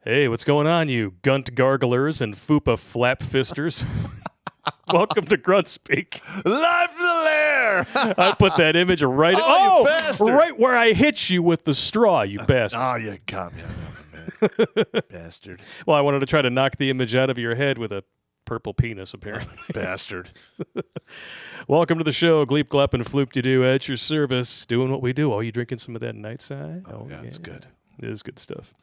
Hey, what's going on, you gunt garglers and fupa flapfisters? Welcome to Grunt Speak. Live from the lair! I put that image right you bastard. right where I hit you with the straw, you bastard. Oh, you got me on that one, man. Bastard. Well, I wanted to try to knock the image out of your head with a purple penis, apparently. Bastard. Welcome to the show, Gleep, Glep, and Floop-de-doo at your service, doing what we do. Oh, you drinking some of that Nightside? Oh, yeah, it's good. It is good stuff.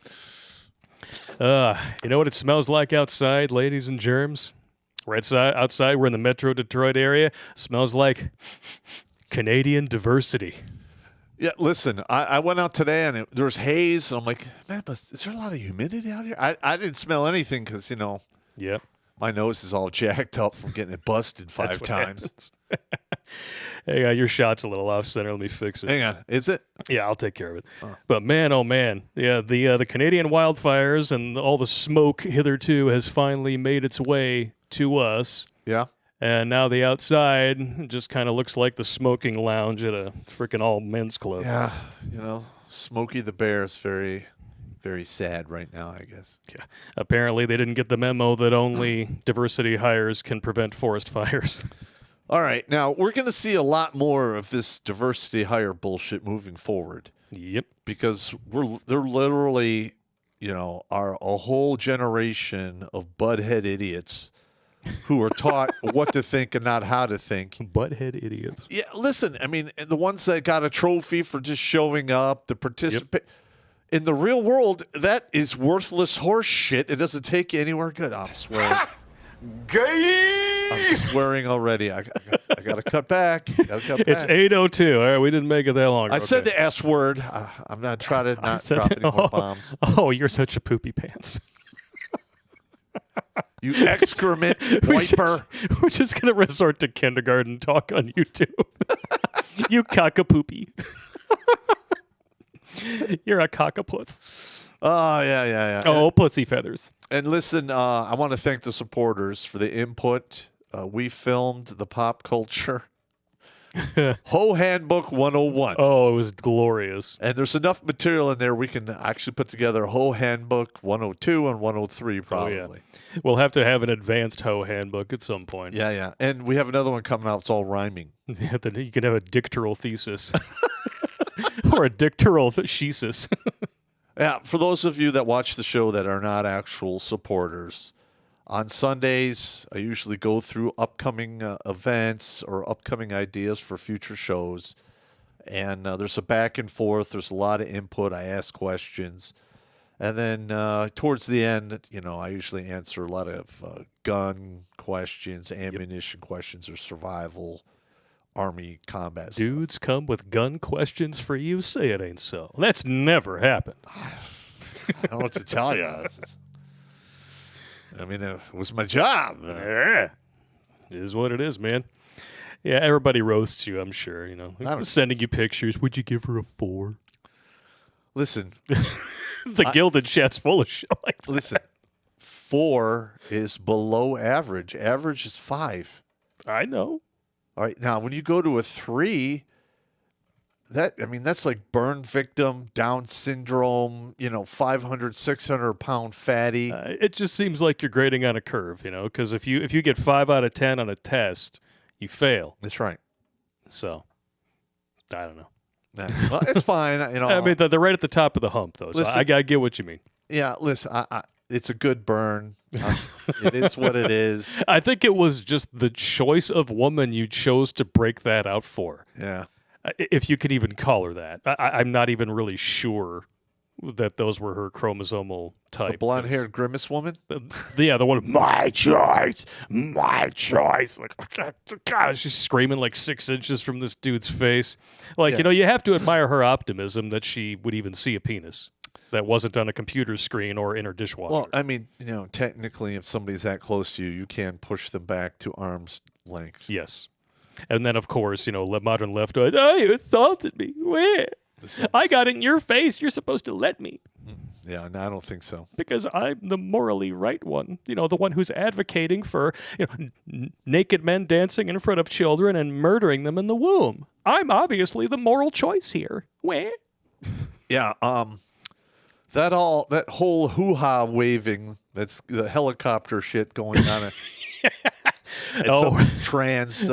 You know what it smells like outside, ladies and germs? Right outside, we're in the Metro Detroit area. Smells like Canadian diversity. Yeah, listen, I went out today and there was haze. I'm like, man, but is there a lot of humidity out here? I didn't smell anything because, Yep. my nose is all jacked up from getting it busted five times. Hey, your shot's a little off center. Let me fix it. Hang on, is it? Yeah, I'll take care of it. But man, oh man, yeah, the Canadian wildfires and all the smoke hitherto has finally made its way to us. Yeah. And now the outside just kind of looks like the smoking lounge at a freaking all men's club. Yeah, Smokey the Bear is very very sad right now, I guess. Yeah. Apparently, they didn't get the memo that only diversity hires can prevent forest fires. All right, now we're going to see a lot more of this diversity hire bullshit moving forward. Yep. Because they're literally, are a whole generation of butthead idiots who are taught what to think and not how to think. Butthead idiots. Yeah, listen, I mean, the ones that got a trophy for just showing up, the participate. Yep. In the real world, that is worthless horse shit. It doesn't take you anywhere good. I'm swearing. Gay! I'm swearing already. I got to cut back. It's 8:02. All right, we didn't make it that long. I said the S word. I'm not trying to not drop any more bombs. Oh, you're such a poopy pants. You excrement wiper. We're just going to resort to kindergarten talk on YouTube. You cock-a-poopy. You're a cockapooth. Oh, yeah. Oh, pussy feathers. And listen, I want to thank the supporters for the input. We filmed the pop culture Ho Handbook 101. Oh, it was glorious. And there's enough material in there we can actually put together Ho Handbook 102 and 103 probably. Oh, yeah. We'll have to have an advanced Ho Handbook at some point. Yeah. And we have another one coming out. It's all rhyming. Yeah, then you can have a dictoral thesis. Or a dictoral thesis. Yeah, for those of you that watch the show that are not actual supporters, on Sundays, I usually go through upcoming events or upcoming ideas for future shows. And there's a back and forth. There's a lot of input. I ask questions. And then towards the end, I usually answer a lot of gun questions, ammunition questions, or survival, Army combat stuff. Dudes come with gun questions for you? Say it ain't so. That's never happened. I don't know what to tell you. I mean, it was my job. Yeah. It is what it is, man. Yeah, everybody roasts you, I'm sure. Sending you pictures. Would you give her a 4? Listen. The Gilded Chat's full of shit like that. Listen, 4 is below average. Average is 5. I know. All right, now when you go to a 3, that's like burn victim, Down syndrome, 500, 600-pound fatty. It just seems like you're grading on a curve, because if you get 5 out of 10 on a test, you fail. That's right. So, I don't know. Well, it's fine. I mean, they're right at the top of the hump, though. So I get what you mean. Yeah, listen, it's a good burn. It is what it is. I think it was just the choice of woman you chose to break that out for. Yeah. If you could even call her that. I'm not even really sure that those were her chromosomal type. The blonde-haired grimace woman? The one, my choice. Like, God, she's screaming like 6 inches from this dude's face. Like, you have to admire her optimism that she would even see a penis that wasn't on a computer screen or in her dishwasher. Well, I mean, technically, if somebody's that close to you, you can push them back to arm's length. Yes. And then, of course, modern leftoids. Oh, you assaulted me. Where? I got in your face. You're supposed to let me. Yeah, no, I don't think so. Because I'm the morally right one. The one who's advocating for naked men dancing in front of children and murdering them in the womb. I'm obviously the moral choice here. Where? Yeah, that whole hoo-ha waving, that's the helicopter shit going on. It's trans.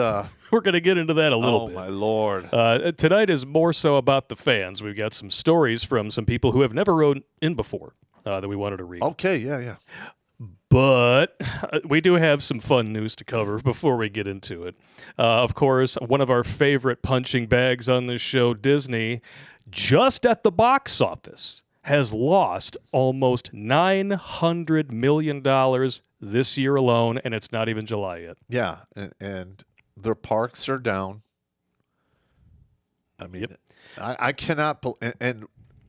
We're going to get into that a little bit. Oh, my Lord. Tonight is more so about the fans. We've got some stories from some people who have never wrote in before that we wanted to read. Okay, yeah. But we do have some fun news to cover before we get into it. Of course, one of our favorite punching bags on this show, Disney, just at the box office, has lost almost $900 million this year alone, and it's not even July yet. Yeah, and their parks are down. I mean, I cannot and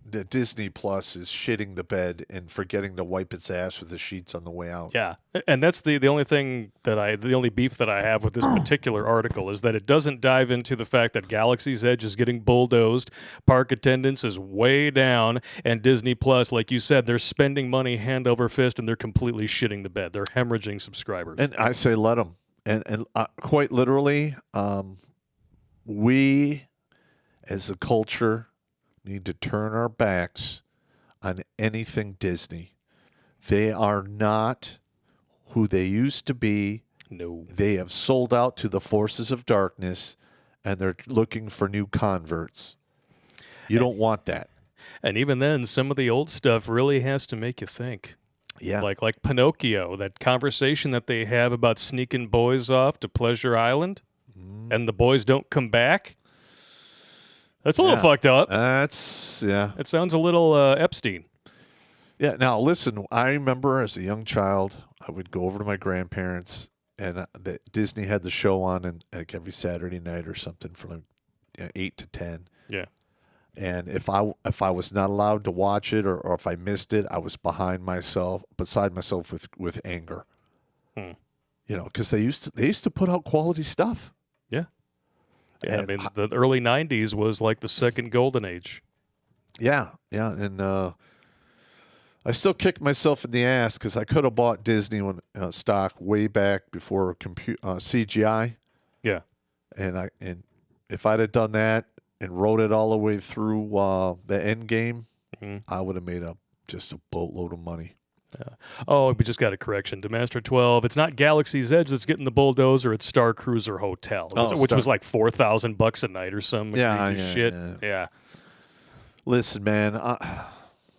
the Disney Plus is shitting the bed and forgetting to wipe its ass with the sheets on the way out. Yeah, and that's the only thing the only beef that I have with this particular article is that it doesn't dive into the fact that Galaxy's Edge is getting bulldozed, park attendance is way down, and Disney Plus, like you said, they're spending money hand over fist and they're completely shitting the bed. They're hemorrhaging subscribers. And I say let them. And quite literally, we as a culture need to turn our backs on anything Disney. They are not who they used to be. No. They have sold out to the forces of darkness, and they're looking for new converts. You don't want that. And even then, some of the old stuff really has to make you think. Yeah. Like Pinocchio, that conversation that they have about sneaking boys off to Pleasure Island, and the boys don't come back. That's a little fucked up. That's, yeah. It sounds a little Epstein. Yeah. Now, listen, I remember as a young child, I would go over to my grandparents, and Disney had the show on and like every Saturday night or something from 8 to 10. Yeah. And if I was not allowed to watch it or if I missed it, I was beside myself with anger. You know, because they used to put out quality stuff. Yeah. Yeah, And I mean, the early 90s was like the second golden age. Yeah, yeah, and I still kick myself in the ass because I could have bought Disney stock way back before CGI. Yeah. And if I'd have done that and wrote it all the way through the end game, I would have made just a boatload of money. Oh, we just got a correction. To Master 12, it's not Galaxy's Edge that's getting the bulldozer, it's Star Cruiser Hotel, which was like $4,000 a night or some shit. Yeah. Listen, man,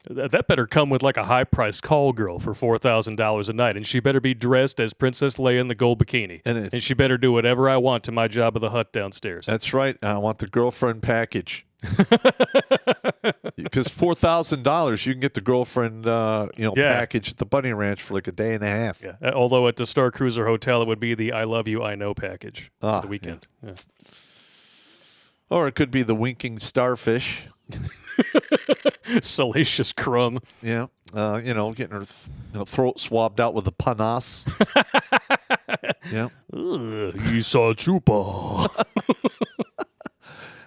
that better come with like a high-priced call girl for $4,000 a night, and she better be dressed as Princess Leia in the gold bikini, and she better do whatever I want to my Jabba the Hutt downstairs. That's right. I want the girlfriend package. Because $4,000, you can get the girlfriend, package at the Bunny Ranch for like a day and a half. Yeah. Although at the Star Cruiser Hotel, it would be the "I Love You, I Know" package for the weekend. Yeah. Or it could be the winking starfish. Salacious crumb. Yeah. Getting her throat swabbed out with a panas. Yeah. You saw Chupa.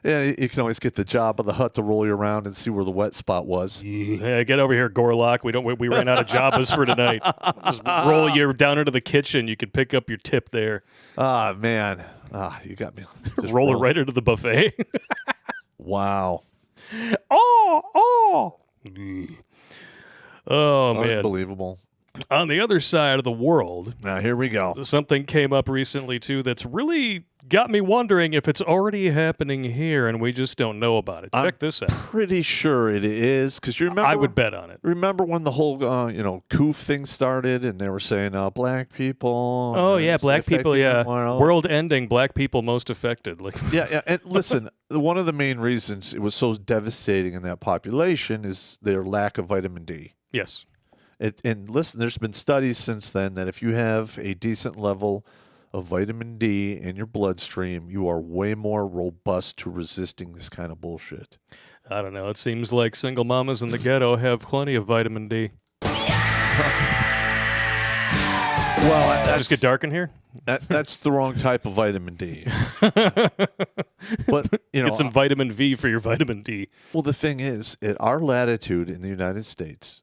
Yeah, you can always get the Jabba the Hutt to roll you around and see where the wet spot was. Yeah, get over here, Gorlock. We ran out of Jabbas for tonight. Just roll you down into the kitchen. You could pick up your tip there. Ah, man. You got me. Roll it right into the buffet. Wow. Oh, man. Unbelievable. On the other side of the world, Now, here we go. something came up recently, too, that's really got me wondering if it's already happening here and we just don't know about it. Check this out. Pretty sure it is, because you remember. I would bet on it. Remember when the whole, coof thing started, and they were saying, black people. Oh, yeah, black people, yeah. World. World ending, black people most affected. Yeah, and listen, one of the main reasons it was so devastating in that population is their lack of vitamin D. Yes. And listen, there's been studies since then that if you have a decent level of vitamin D in your bloodstream, you are way more robust to resisting this kind of bullshit. I don't know. It seems like single mamas in the ghetto have plenty of vitamin D. Well, Just get dark in here? That's the wrong type of vitamin D. But, Get some vitamin V for your vitamin D. Well, the thing is, at our latitude in the United States,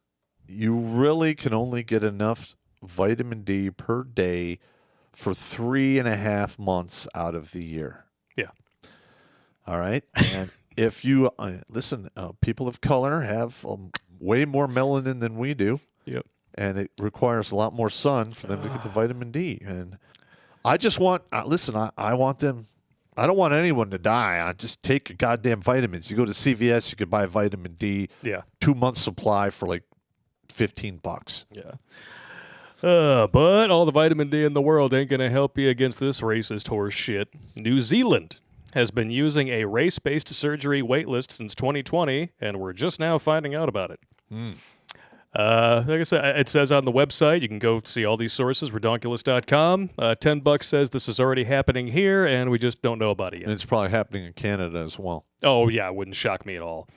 you really can only get enough vitamin D per day for 3.5 months out of the year. Yeah. All right. And if you listen, people of color have way more melanin than we do. Yep. And it requires a lot more sun for them to get the vitamin D. And I just want, I want them. I don't want anyone to die. I just take your goddamn vitamins. You go to CVS, you could buy vitamin D. Yeah. 2 months supply for like $15. Yeah. But all the vitamin D in the world ain't going to help you against this racist horse shit. New Zealand has been using a race-based surgery waitlist since 2020, and we're just now finding out about it. Like I said, it says on the website, you can go see all these sources, redonkulas.com. $10 says this is already happening here, and we just don't know about it yet. And it's probably happening in Canada as well. Oh, yeah, it wouldn't shock me at all.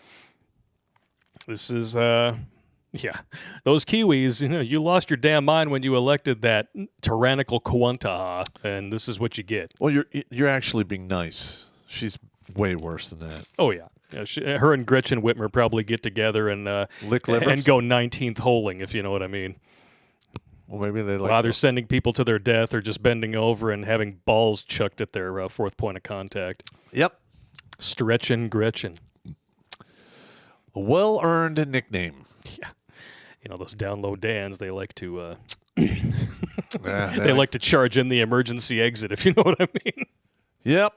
This is, those Kiwis, you lost your damn mind when you elected that tyrannical Quanta, and this is what you get. Well, you're actually being nice. She's way worse than that. Oh, yeah. Her and Gretchen Whitmer probably get together and Lick livers? and go 19th holing, if you know what I mean. Well, maybe they like Either sending people to their death or just bending over and having balls chucked at their fourth point of contact. Yep. Stretchin' Gretchen. A well-earned nickname. Yeah. You know, those down low Dans, they like to Yeah, they like to charge in the emergency exit, if you know what I mean. Yep.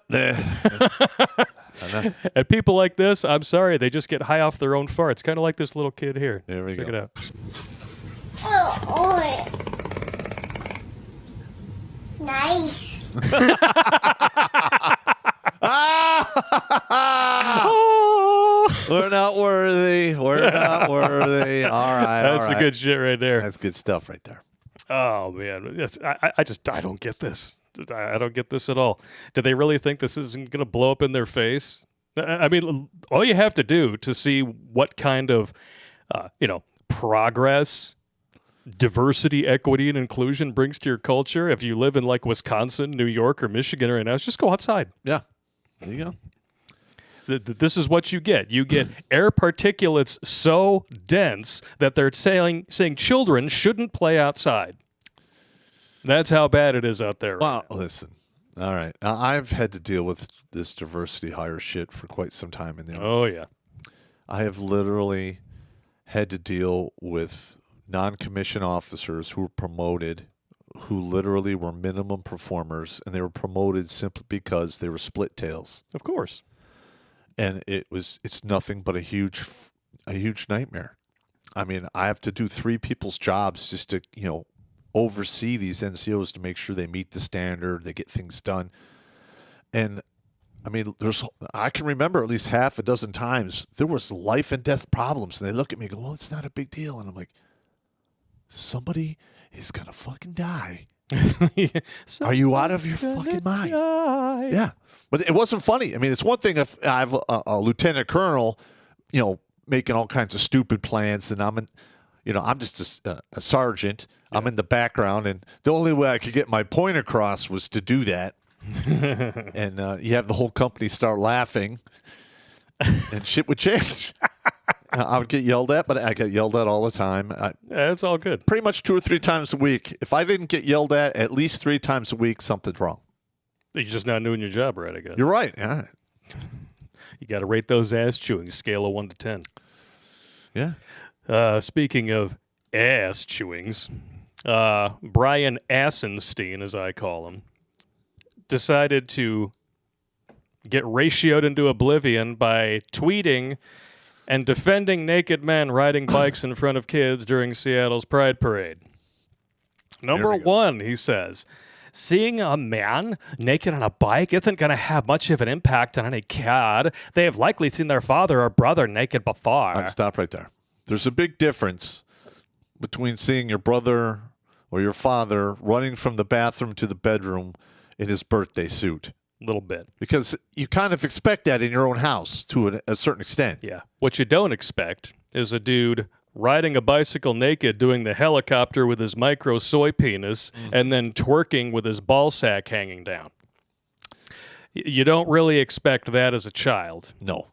And people like this, I'm sorry, they just get high off their own farts. Kind of like this little kid here. There we Check go. it out. Oh, nice. We're not worthy. We're not worthy. All right. That's all the right. good shit right there. That's good stuff right there. Oh, man. I don't get this. I don't get this at all. Do they really think this isn't going to blow up in their face? I mean, all you have to do to see what kind of, progress, diversity, equity, and inclusion brings to your culture, if you live in like Wisconsin, New York, or Michigan right now, is just go outside. Yeah. There you go. This is what you get. You get air particulates so dense that they're saying children shouldn't play outside. That's how bad it is out there. Well, listen. All right. I've had to deal with this diversity hire shit for quite some time in the Army. Oh, yeah. I have literally had to deal with non-commissioned officers who were promoted, who literally were minimum performers, and they were promoted simply because they were split tails. Of course. And it's nothing but a huge nightmare. I mean, I have to do 3 people's jobs just to, oversee these NCOs to make sure they meet the standard, they get things done. And I mean, I can remember at least half a dozen times there was life and death problems, and they look at me and go, well, it's not a big deal. And I'm like, somebody is going to fucking die. Are you out of your fucking mind? Die. Yeah. But it wasn't funny. I mean, it's one thing if I have a lieutenant colonel, making all kinds of stupid plans, and I'm just a sergeant. Yeah. I'm in the background, and the only way I could get my point across was to do that. And you have the whole company start laughing, and shit would change. I would get yelled at, but I get yelled at all the time. Yeah, it's all good. Pretty much 2 or 3 times a week. If I didn't get yelled at least 3 times a week, something's wrong. You're just not doing your job right, I guess. You're right. Yeah. You got to rate those ass chewing, scale of 1 to 10. Yeah. Speaking of ass chewings, Brian Asenstein, as I call him, decided to get ratioed into oblivion by tweeting and defending naked men riding bikes in front of kids during Seattle's Pride Parade. Number 1, he says, seeing a man naked on a bike isn't going to have much of an impact on any kid. They have likely seen their father or brother naked before. I'd stop right there. There's a big difference between seeing your brother or your father running from the bathroom to the bedroom in his birthday suit. A little bit. Because you kind of expect that in your own house to a certain extent. Yeah. What you don't expect is a dude riding a bicycle naked doing the helicopter with his micro soy penis and then twerking with his ball sack hanging down. You don't really expect that as a child. No.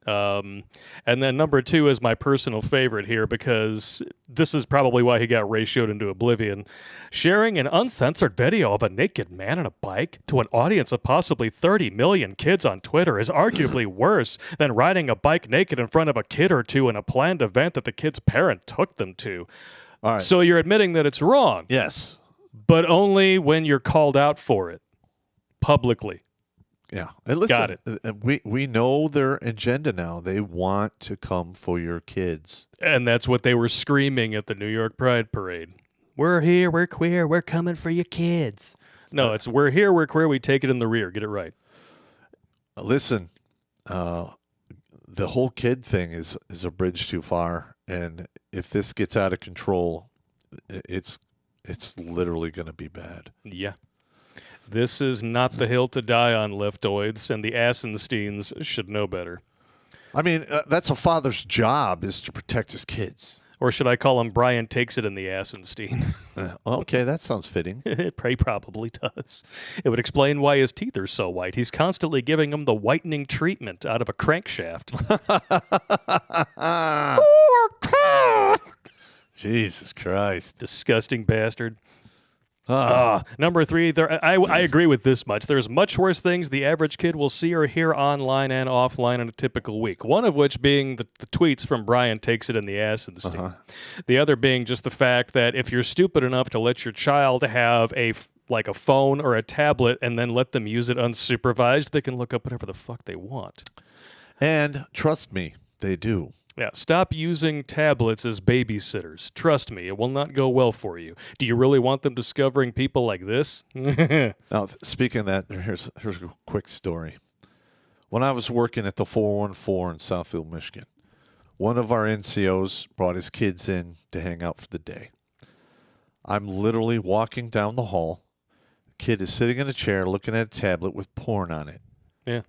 And then number 2 is my personal favorite here because this is probably why he got ratioed into oblivion. Sharing an uncensored video of a naked man on a bike to an audience of possibly 30 million kids on Twitter is arguably worse than riding a bike naked in front of a kid or two in a planned event that the kid's parent took them to. All right. So you're admitting that it's wrong. Yes. But only when you're called out for it publicly. Yeah. And listen, Got it. We know their agenda now. They want to come for your kids. And that's what they were screaming at the New York Pride Parade. We're here, we're queer, we're coming for your kids. No, it's we're here, we're queer, we take it in the rear. Get it right. Listen, the whole kid thing is a bridge too far. And if this gets out of control, it's literally going to be bad. Yeah. This is not the hill to die on, Leftoids, and the Asensteins should know better. I mean, that's a father's job, is to protect his kids. Or should I call him Brian Takes It in the Asenstein? Okay, that sounds fitting. It probably does. It would explain why his teeth are so white. He's constantly giving them the whitening treatment out of a crankshaft. Jesus Christ. Disgusting bastard. Number 3, I agree with this much. There's much worse things the average kid will see or hear online and offline in a typical week. One of which being the tweets from Brian takes it in the Asenstein. The other being just the fact that if you're stupid enough to let your child have a phone or a tablet and then let them use it unsupervised, they can look up whatever the fuck they want. And trust me, they do. Yeah, stop using tablets as babysitters. Trust me, it will not go well for you. Do you really want them discovering people like this? Now, speaking of that, here's a quick story. When I was working at the 414 in Southfield, Michigan, one of our NCOs brought his kids in to hang out for the day. I'm literally walking down the hall. The kid is sitting in a chair looking at a tablet with porn on it. Yeah.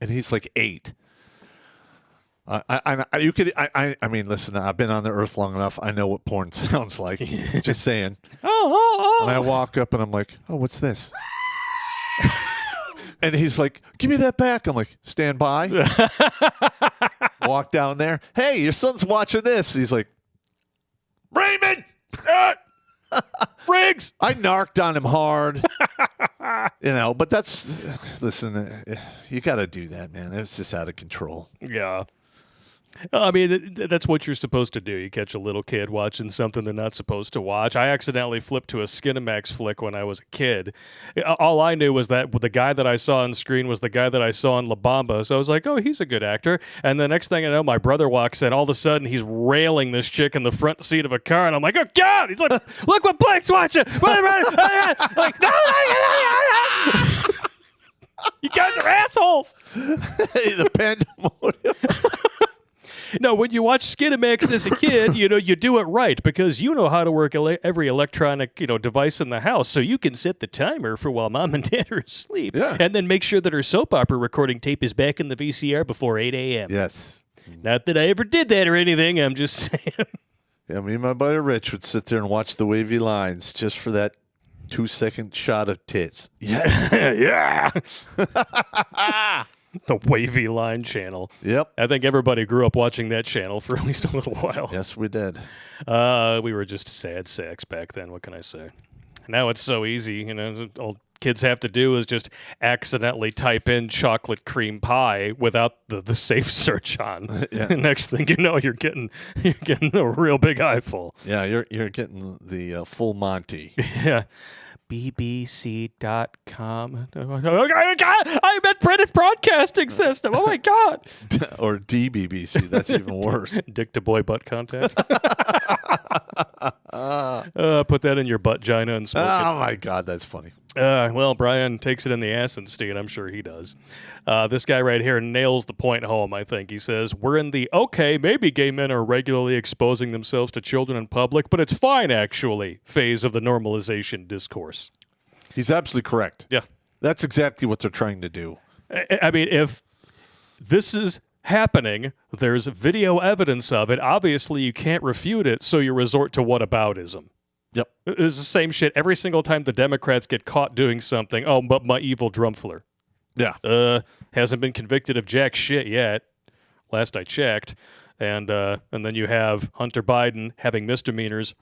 And he's like 8. I mean, listen, I've been on the earth long enough. I know what porn sounds like. Just saying. And I walk up and I'm like, oh, what's this? And he's like, give me that back. I'm like, stand by. Walk down there. Hey, your son's watching this. He's like, Raymond! Briggs! I narked on him hard. But listen, you got to do that, man. It's just out of control. Yeah. I mean, that's what you're supposed to do. You catch a little kid watching something they're not supposed to watch. I accidentally flipped to a Skinamax flick when I was a kid. All I knew was that the guy that I saw on screen was the guy that I saw in La Bamba. So I was like, oh, he's a good actor. And the next thing I know, my brother walks in. All of a sudden, he's railing this chick in the front seat of a car. And I'm like, oh, God. He's like, look what Blake's watching. Like, no. You guys are assholes. The pandemonium. No, when you watch Skinamax as a kid, you do it right because you know how to work every electronic, device in the house. So you can set the timer for while mom and dad are asleep. Yeah. And then make sure that her soap opera recording tape is back in the VCR before 8 a.m. Yes. Not that I ever did that or anything. I'm just saying. Yeah, me and my buddy Rich would sit there and watch the wavy lines just for that 2-second shot of tits. Yeah. Yeah. The wavy line channel. Yep. I think everybody grew up watching that channel for at least a little while. Yes, we did. We were just sad sacks back then. What can I say? Now it's so easy. All kids have to do is just accidentally type in chocolate cream pie without the safe search on. Yeah. Next thing you know, you're getting a real big eyeful. Yeah, you're getting the full Monty. Yeah. BBC.com. I meant British Broadcasting System. Oh my God. Or DBBC. That's even worse. Dick to boy butt contact. Put that in your butt gina and smoke it. Oh my God, that's funny. Well, Brian takes it in the Asenstein. I'm sure he does. This guy right here nails the point home, I think. He says, we're in the, okay, maybe gay men are regularly exposing themselves to children in public, but it's fine, actually, phase of the normalization discourse. He's absolutely correct. Yeah. That's exactly what they're trying to do. I mean, if this is happening, there's video evidence of it. Obviously, you can't refute it, so you resort to whataboutism. Yep. It's the same shit every single time the Democrats get caught doing something. Oh, but my evil Drumpfler. Yeah. Hasn't been convicted of jack shit yet, last I checked. And then you have Hunter Biden having misdemeanors,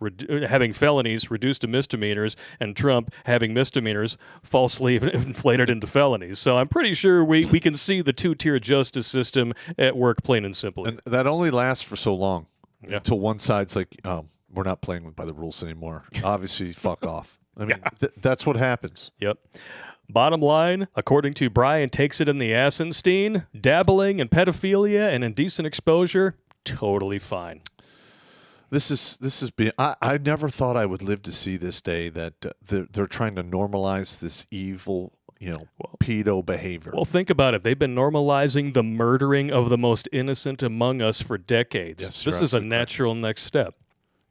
having felonies reduced to misdemeanors, and Trump having misdemeanors falsely inflated into felonies. So I'm pretty sure we can see the two-tier justice system at work, plain and simple. And that only lasts for so long. Yeah. Until one side's like, we're not playing by the rules anymore. Obviously, fuck off. I mean, that's what happens. Yep. Bottom line, according to Brian Takes It in the Asenstein, dabbling in pedophilia and indecent exposure, totally fine. This is being. I never thought I would live to see this day that they're trying to normalize this evil, pedo behavior. Well, think about it. They've been normalizing the murdering of the most innocent among us for decades. Yes, this is a natural next step.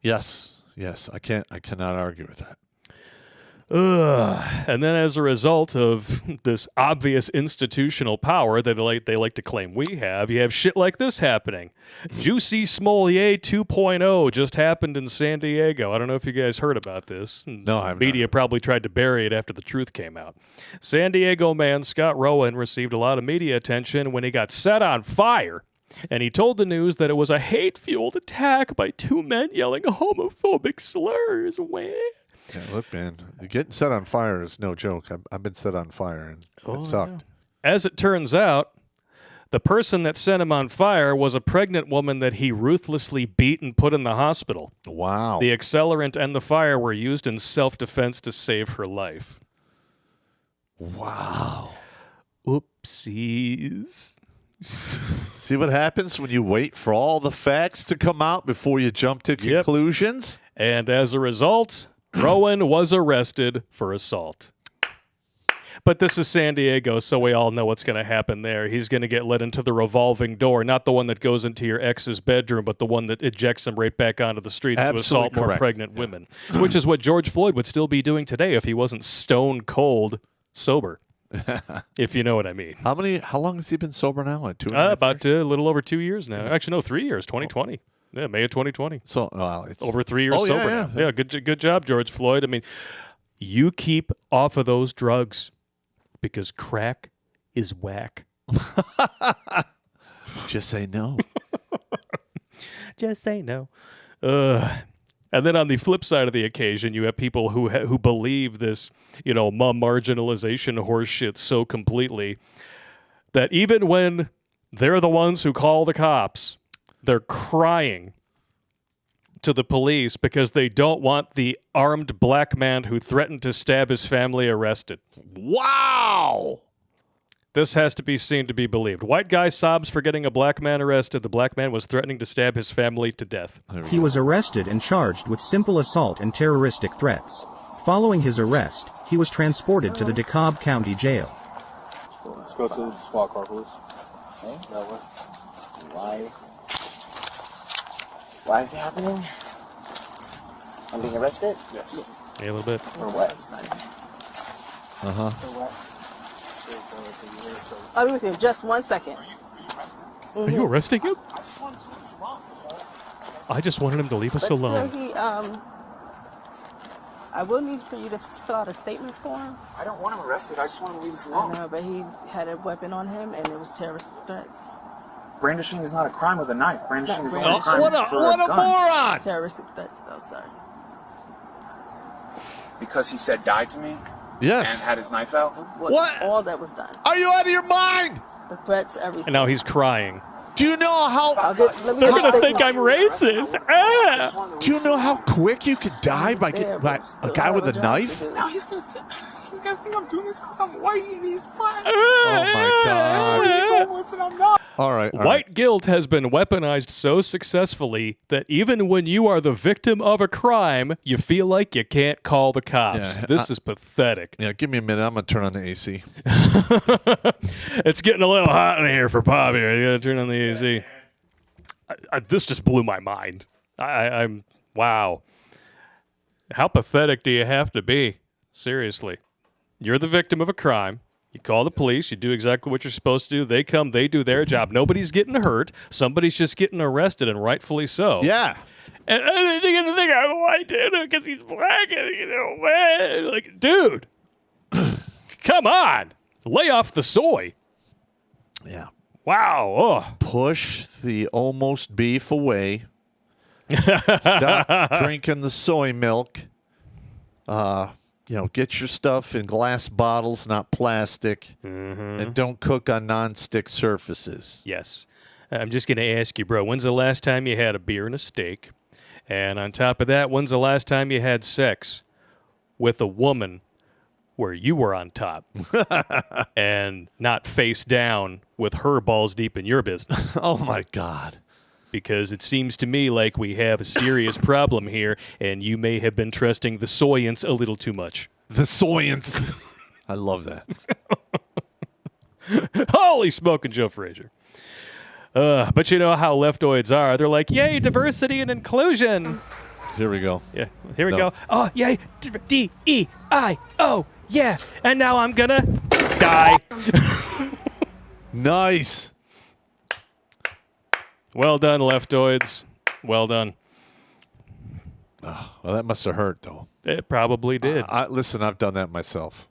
Yes. I cannot argue with that. And then as a result of this obvious institutional power that they like to claim we have, you have shit like this happening. Juicy Smollier 2.0 just happened in San Diego. I don't know if you guys heard about this. No, I haven't. Media probably tried to bury it after the truth came out. San Diego man Scott Rowan received a lot of media attention when he got set on fire. And he told the news that it was a hate-fueled attack by two men yelling homophobic slurs. Yeah, look, man, getting set on fire is no joke. I've been set on fire, and it sucked. As it turns out, the person that set him on fire was a pregnant woman that he ruthlessly beat and put in the hospital. Wow. The accelerant and the fire were used in self-defense to save her life. Wow. Oopsies. See what happens when you wait for all the facts to come out before you jump to conclusions? And as a result, Rowan was arrested for assault. But this is San Diego, so we all know what's going to happen there. He's going to get let into the revolving door, not the one that goes into your ex's bedroom, but the one that ejects him right back onto the streets to assault more pregnant women, which is what George Floyd would still be doing today if he wasn't stone cold sober, if you know what I mean. How long has he been sober now? Like about a little over 2 years now. Actually, no, 3 years, 2020. Yeah, May of 2020. So it's over 3 years sober now. Yeah, good job, George Floyd. I mean, you keep off of those drugs. Because crack is whack. Just say no. Just say no. And then on the flip side of the occasion, you have people who believe this, marginalization horseshit so completely that even when they're the ones who call the cops, they're crying to the police because they don't want the armed black man who threatened to stab his family arrested. Wow! This has to be seen to be believed. White guy sobs for getting a black man arrested. The black man was threatening to stab his family to death. He was arrested and charged with simple assault and terroristic threats. Following his arrest, he was transported to the DeKalb County Jail. Let's go to the squad car, please. Okay, that way. Why is it happening? I'm being arrested? Yes. Yeah, a little bit. For what? For what? I'll be with you in just 1 second. Are you arresting him? I just wanted him to leave us alone. So I will need for you to fill out a statement for him. I don't want him arrested. I just want him to leave us I alone. know, but he had a weapon on him, and it was terrorist threats. Brandishing is not a crime with a knife. Brandishing is only a Oh, crime what for a a gun. moron! Terroristic threats, though, sir. Because he said die to me and Yes. had his knife out. What? All that was done. Are you out of your mind? The threats, everything. And now he's crying. Do you know how? Let me They're just going to say think I'm something. racist. Ah! Do you know how quick you could die by a guy with a knife? Now he's gonna think I'm doing this because I'm white and he's black. Oh my God! So listen, I'm not. All right. White guilt has been weaponized so successfully that even when you are the victim of a crime, you feel like you can't call the cops. Yeah, This is pathetic. Yeah, give me a minute. I'm gonna turn on the AC. It's getting a little hot in here for Bob here. You gotta turn on the AC. This just blew my mind. I'm wow. How pathetic do you have to be? Seriously. You're the victim of a crime. You call the police. You do exactly what you're supposed to do. They come. They do their job. Nobody's getting hurt. Somebody's just getting arrested, and rightfully so. Yeah. And they're going to think I'm white because he's black. And, like, dude, come on. Lay off the soy. Yeah. Wow. Oh. Push the almost beef away. Stop drinking the soy milk. Get your stuff in glass bottles, not plastic. Mm-hmm. And don't cook on non-stick surfaces. Yes. I'm just going to ask you, bro, when's the last time you had a beer and a steak? And on top of that, when's the last time you had sex with a woman where you were on top and not face down with her balls deep in your business? Oh, my God. Because it seems to me like we have a serious problem here, and you may have been trusting the soyance a little too much. The soyance. I love that. Holy smoking Joe Frazier. But you know how leftoids are. They're like, yay, diversity and inclusion. Here we go. Yeah, here we go. Oh, yay, D-E-I-O, yeah. And now I'm gonna die. Nice. Well done, leftoids. Well done. Well, that must have hurt, though. It probably did. Listen, I've done that myself.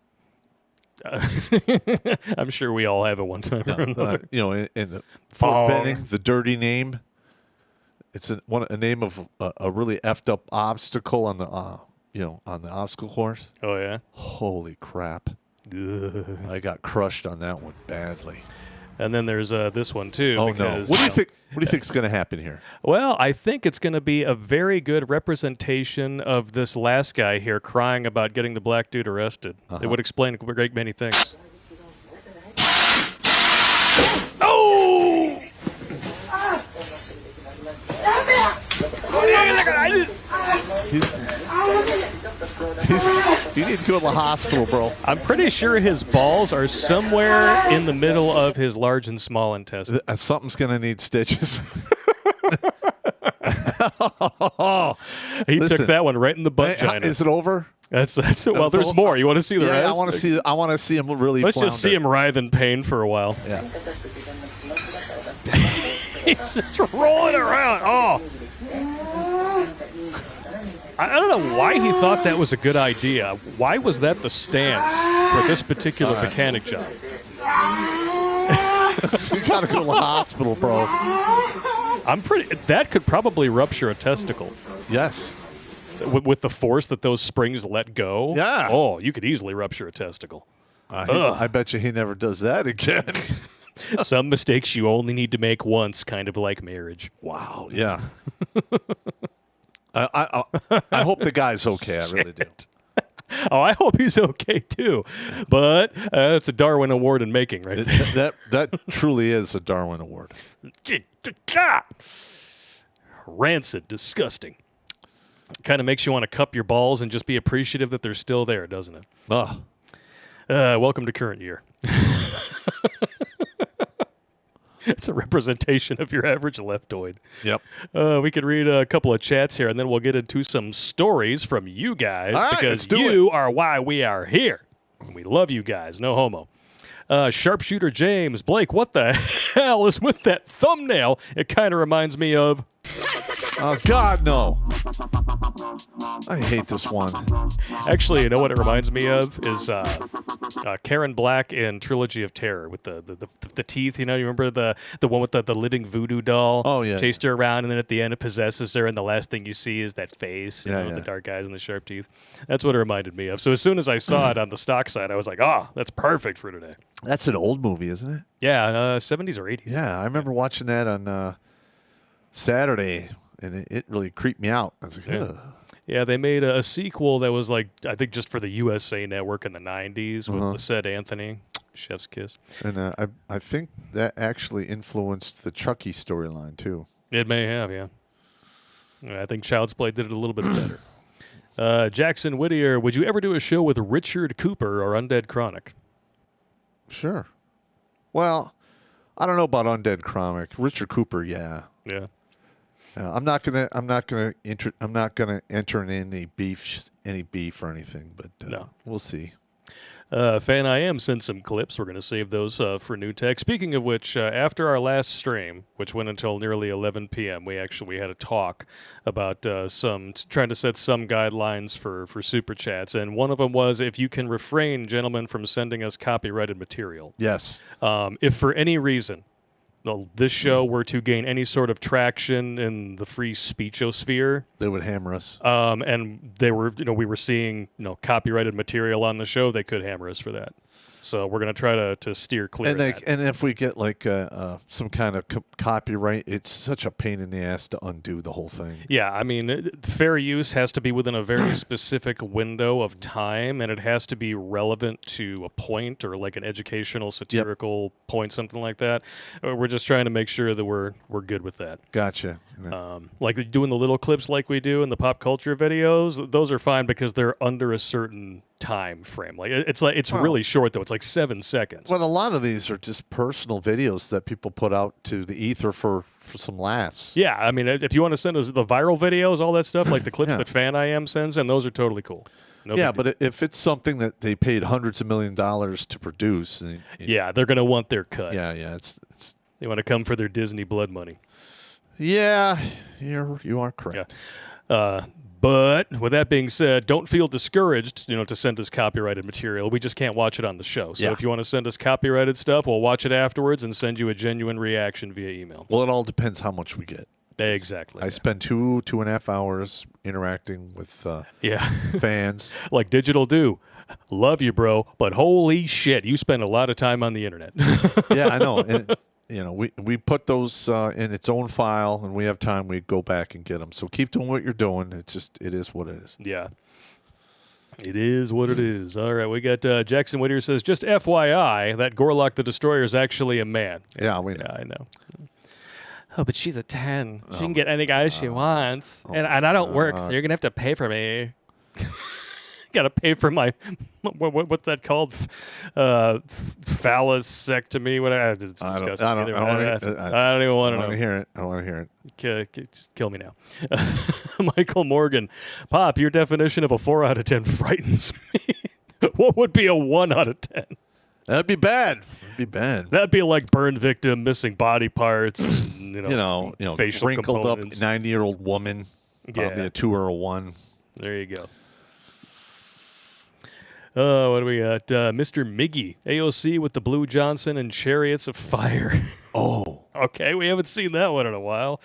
I'm sure we all have at one time or another. In the Fort Benning, the dirty name. It's a name of a really effed up obstacle on the on the obstacle course. Oh, yeah? Holy crap. Ugh. I got crushed on that one badly. And then there's this one, too. Oh, because, no. What do you think is going to happen here? Well, I think it's going to be a very good representation of this last guy here crying about getting the black dude arrested. It would explain a great many things. Oh! You need to go to the hospital, bro. I'm pretty sure his balls are somewhere in the middle of his large and small intestine. Something's going to need stitches. He Listen, took that one right in the butt. Is it over? That's well. There's more. You want to see the rest? I want to see him really. Let's flounder. just see him writhe in pain for a while. Yeah. He's just rolling around. Oh. I don't know why he thought that was a good idea. Why was that the stance for this particular mechanic job? You gotta go to the hospital, bro. That could probably rupture a testicle. Yes. With the force that those springs let go. Yeah. Oh, you could easily rupture a testicle. I bet you he never does that again. Some mistakes you only need to make once, kind of like marriage. Wow. Yeah. I hope the guy's okay. I really do. Oh, I hope he's okay too. But it's a Darwin Award in making, right there. That truly is a Darwin Award. Rancid, disgusting. Kind of makes you want to cup your balls and just be appreciative that they're still there, doesn't it? Ugh. Welcome to current year. It's a representation of your average leftoid. Yep. We could read a couple of chats here, and then we'll get into some stories from you guys. All right, because let's do you are why we are here. We love you guys. No homo. Sharpshooter James. Blake, what the hell is with that thumbnail? It kind of reminds me of... Oh, God, no. I hate this one. Actually, you know what it reminds me of is Karen Black in Trilogy of Terror with the teeth. You remember the one with the living voodoo doll? Oh, yeah. Chased her around, and then at the end it possesses her, and the last thing you see is that face, Yeah. the dark eyes and the sharp teeth. That's what it reminded me of. So as soon as I saw it on the stock side, I was like, that's perfect for today. That's an old movie, isn't it? Yeah, 70s or 80s. Yeah, I remember watching that on Saturday, and it really creeped me out. I was like, ugh. Yeah, they made a sequel that was like, I think just for the USA Network in the 90s with Lisette Anthony, Chef's Kiss. And I think that actually influenced the Chucky storyline, too. It may have, yeah. I think Child's Play did it a little bit better. Jackson Whittier, would you ever do a show with Richard Cooper or Undead Chronic? Sure. Well, I don't know about Undead Chronic. Richard Cooper, yeah. Yeah. I'm not gonna enter in any beef or anything, but No. We'll see. Fan I Am sent some clips. We're going to save those for New Tech. Speaking of which, after our last stream, which went until nearly 11 p.m., we had a talk about trying to set some guidelines for Super Chats, and one of them was if you can refrain, gentlemen, from sending us copyrighted material. Yes. If for any reason this show were to gain any sort of traction in the free speechosphere, they would hammer us. And we were seeing, copyrighted material on the show, they could hammer us for that. So we're going to try to steer clear of that. And if we get like some kind of copyright, it's such a pain in the ass to undo the whole thing. Yeah, I mean, fair use has to be within a very specific window of time, and it has to be relevant to a point or like an educational, satirical point, something like that. We're just trying to make sure that we're good with that. Gotcha. Like doing the little clips like we do in the pop culture videos, those are fine because they're under a certain time frame. Like it's really short though. It's like 7 seconds. But a lot of these are just personal videos that people put out to the ether for some laughs. Yeah, I mean, if you want to send us the viral videos, all that stuff, like the clips that Fan I Am sends, and those are totally cool. But if it's something that they paid hundreds of $millions to produce, they're gonna want their cut. Yeah, it's they want to come for their Disney blood money. Yeah, you are correct. Yeah. But with that being said, don't feel discouraged, to send us copyrighted material. We just can't watch it on the show. So if you want to send us copyrighted stuff, we'll watch it afterwards and send you a genuine reaction via email. Well, it all depends how much we get. Exactly. I spend 2.5 hours interacting with Yeah. fans. Like Digital Do. Love you, bro, but holy shit, you spend a lot of time on the internet. Yeah, I know. And, we put those in its own file, and we have time. We go back and get them. So keep doing what you're doing. It is what it is. Yeah. It is what it is. All right, we got Jackson Whittier says, just FYI, that Gorlock the Destroyer is actually a man. Yeah, we know. Yeah, I know. Oh, but she's a 10. She can get any guy she wants. And I don't work, so you're going to have to pay for me. Got to pay for my, what's that called? Phallosectomy? Whatever. It's disgusting. I don't even want to know. Hear it. I don't want to hear it. Just kill me now. Michael Morgan. Pop, your definition of a 4 out of 10 frightens me. What would be a 1 out of 10? That'd be bad. That'd be like burn victim, missing body parts, facial wrinkled components. up 90-year-old woman. Probably a 2 or a 1. There you go. Oh, what do we got? Mr. Miggy, AOC with the Blue Johnson and Chariots of Fire. Oh. Okay, we haven't seen that one in a while.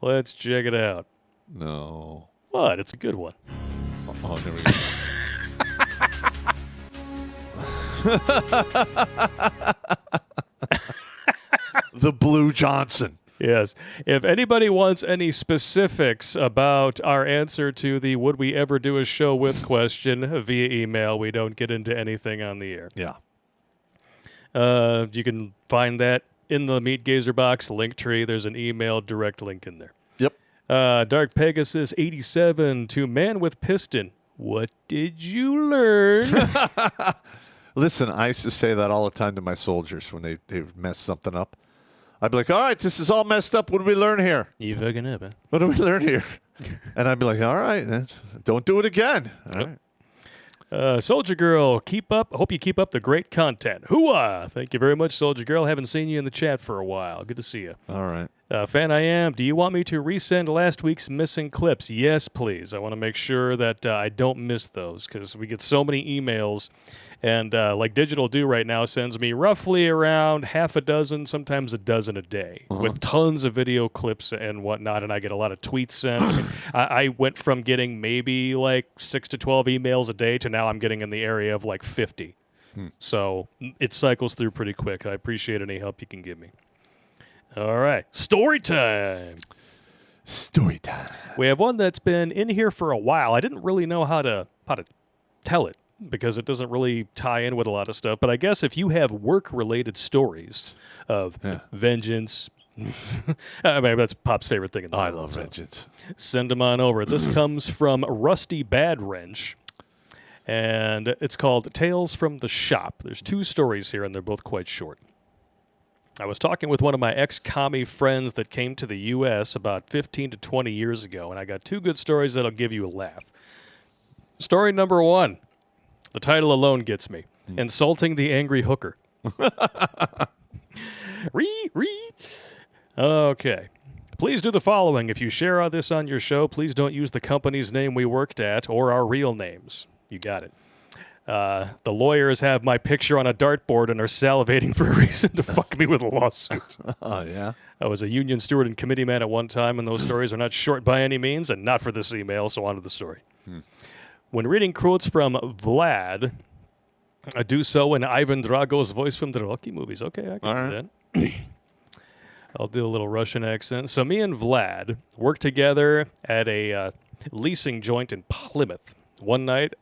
Let's check it out. No. What? It's a good one. Oh, there we go. The Blue Johnson. Yes. If anybody wants any specifics about our answer to the would we ever do a show with question via email, we don't get into anything on the air. Yeah. You can find that in the Meat Gazer box link tree. There's an email direct link in there. Yep. Dark Pegasus 87 to Man with Piston. What did you learn? Listen, I used to say that all the time to my soldiers when they mess something up. I'd be like, all right, this is all messed up. What did we learn here? You fucking up, huh? What did we learn here? And I'd be like, all right, then don't do it again. All right. Soldier Girl, keep up. Hope you keep up the great content. Hooah! Thank you very much, Soldier Girl. Haven't seen you in the chat for a while. Good to see you. All right. Fan I am. Do you want me to resend last week's missing clips? Yes, please. I want to make sure that I don't miss those because we get so many emails. And like Digital Do right now sends me roughly around half a dozen, sometimes a dozen a day with tons of video clips and whatnot. And I get a lot of tweets sent. I went from getting maybe like 6 to 12 emails a day to now I'm getting in the area of like 50. So it cycles through pretty quick. I appreciate any help you can give me. All right. Story time. Story time. We have one that's been in here for a while. I didn't really know how to tell it because it doesn't really tie in with a lot of stuff. But I guess if you have work-related stories of vengeance, I mean, that's Pop's favorite thing in the world. I love vengeance. Send them on over. This comes from Rusty Bad Wrench, and it's called Tales from the Shop. There's 2 stories here, and they're both quite short. I was talking with one of my ex-commie friends that came to the U.S. about 15 to 20 years ago, and I got 2 good stories that'll give you a laugh. Story number 1. The title alone gets me. Insulting the Angry Hooker. Okay. Please do the following. If you share this on your show, please don't use the company's name we worked at or our real names. You got it. The lawyers have my picture on a dartboard and are salivating for a reason to fuck me with a lawsuit. Oh, yeah? I was a union steward and committee man at one time, and those stories are not short by any means, and not for this email, so on to the story. When reading quotes from Vlad, I do so in Ivan Drago's voice from the Rocky movies. Okay, I can do that. I'll do a little Russian accent. So me and Vlad worked together at a leasing joint in Plymouth. One night,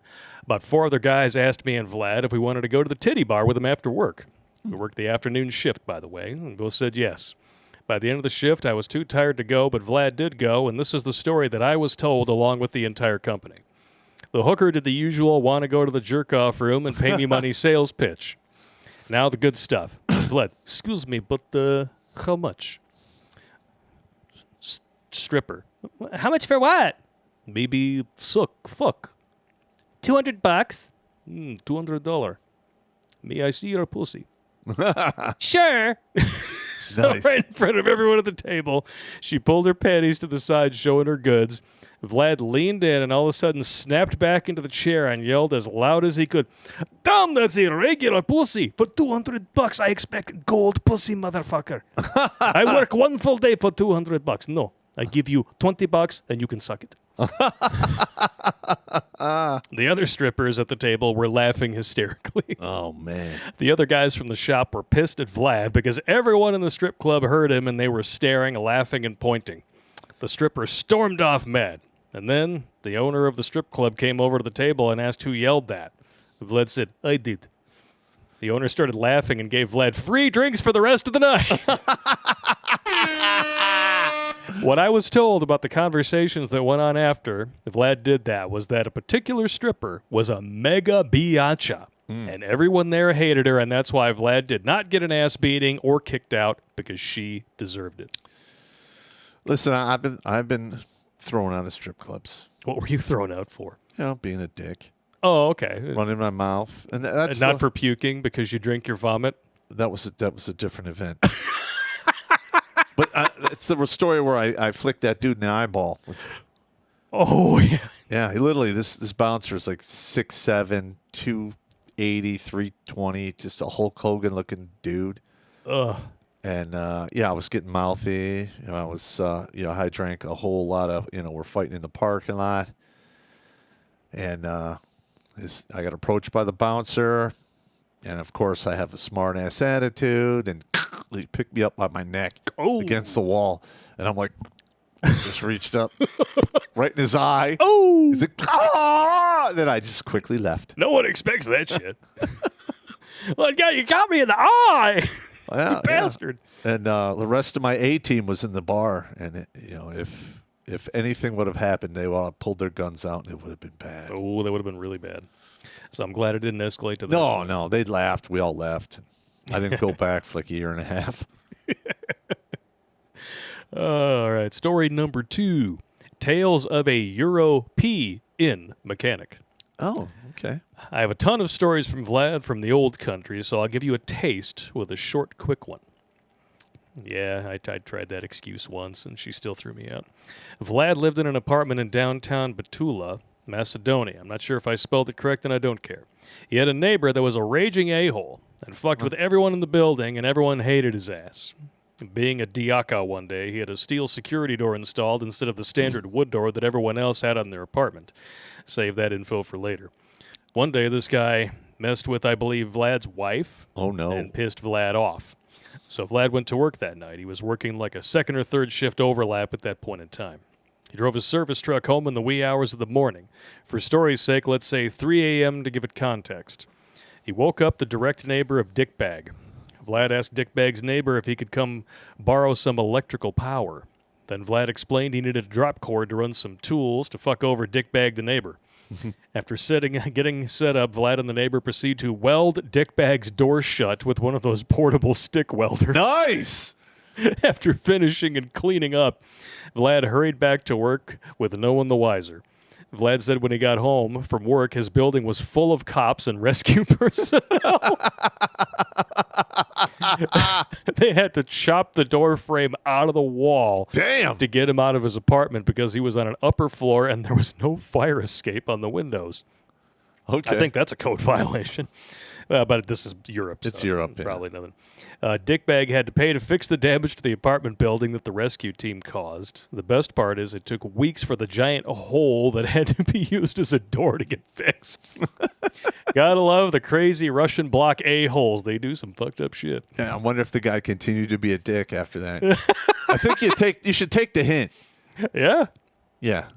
about 4 other guys asked me and Vlad if we wanted to go to the titty bar with them after work. We worked the afternoon shift, by the way, and both said yes. By the end of the shift, I was too tired to go, but Vlad did go, and this is the story that I was told along with the entire company. The hooker did the usual want to go to the jerk-off room and pay me money sales pitch. Now the good stuff. Vlad, excuse me, but how much? Stripper. How much for what? Maybe fuck. $200. $200. May I see your pussy? Sure. So Nice. right in front of everyone at the table, she pulled her panties to the side, showing her goods. Vlad leaned in and all of a sudden snapped back into the chair and yelled as loud as he could, "Damn, that's a regular pussy. For $200, I expect gold pussy, motherfucker. I work 1 full day for $200. No, I give you $20 and you can suck it. The other strippers at the table were laughing hysterically. Oh, man. The other guys from the shop were pissed at Vlad because everyone in the strip club heard him and they were staring, laughing, and pointing. The stripper stormed off mad. And then the owner of the strip club came over to the table and asked who yelled that. Vlad said, I did. The owner started laughing and gave Vlad free drinks for the rest of the night. What I was told about the conversations that went on after Vlad did that was that a particular stripper was a mega biatcha. And everyone there hated her, and that's why Vlad did not get an ass beating or kicked out, because she deserved it. Listen, I've been thrown out of strip clubs. What were you thrown out for? You know, being a dick. Oh, okay. Running my mouth. And that's not for puking because you drink your vomit? That was a different event. But it's the story where I flicked that dude in the eyeball. Oh, yeah. Yeah, he literally, this bouncer is like 6'7", 280, 320, just a Hulk Hogan looking dude. Ugh. And, I was getting mouthy. I drank a whole lot of, we're fighting in the parking lot. And I got approached by the bouncer. And, of course, I have a smart-ass attitude. And he picked me up by my neck against the wall. And I'm like, just reached up right in his eye. Oh! He's like, ah! Then I just quickly left. No one expects that shit. Like, you got me in the eye. Yeah, you bastard. Yeah. And the rest of my A team was in the bar. And, if anything would have happened, they would have pulled their guns out and it would have been bad. Oh, that would have been really bad. So I'm glad it didn't escalate to that. No, they laughed. We all left. I didn't go back for like a year and a half. All right, story number 2. Tales of a Euro P-in mechanic. Oh, okay. I have a ton of stories from Vlad from the old country, so I'll give you a taste with a short, quick one. Yeah, I tried that excuse once, and she still threw me out. Vlad lived in an apartment in downtown Batula, Macedonia. I'm not sure if I spelled it correct, and I don't care. He had a neighbor that was a raging a-hole and fucked with everyone in the building, and everyone hated his ass. Being a diaka one day, he had a steel security door installed instead of the standard wood door that everyone else had on their apartment. Save that info for later. One day, this guy messed with, I believe, Vlad's wife. Oh, no. And pissed Vlad off. So Vlad went to work that night. He was working like a second or third shift overlap at that point in time. He drove his service truck home in the wee hours of the morning. For story's sake, let's say 3 a.m. to give it context. He woke up the direct neighbor of Dickbag. Vlad asked Dickbag's neighbor if he could come borrow some electrical power. Then Vlad explained he needed a drop cord to run some tools to fuck over Dickbag the neighbor. After getting set up, Vlad and the neighbor proceed to weld Dickbag's door shut with one of those portable stick welders. Nice! After finishing and cleaning up, Vlad hurried back to work with no one the wiser. Vlad said when he got home from work, his building was full of cops and rescue personnel. They had to chop the door frame out of the wall to get him out of his apartment because he was on an upper floor and there was no fire escape on the windows. Okay. I think that's a code violation. But this is Europe. It's so Europe, probably nothing. Dickbag had to pay to fix the damage to the apartment building that the rescue team caused. The best part is it took weeks for the giant hole that had to be used as a door to get fixed. Gotta love the crazy Russian block a-holes. They do some fucked up shit. Yeah, I wonder if the guy continued to be a dick after that. I think you should take the hint. Yeah? Yeah.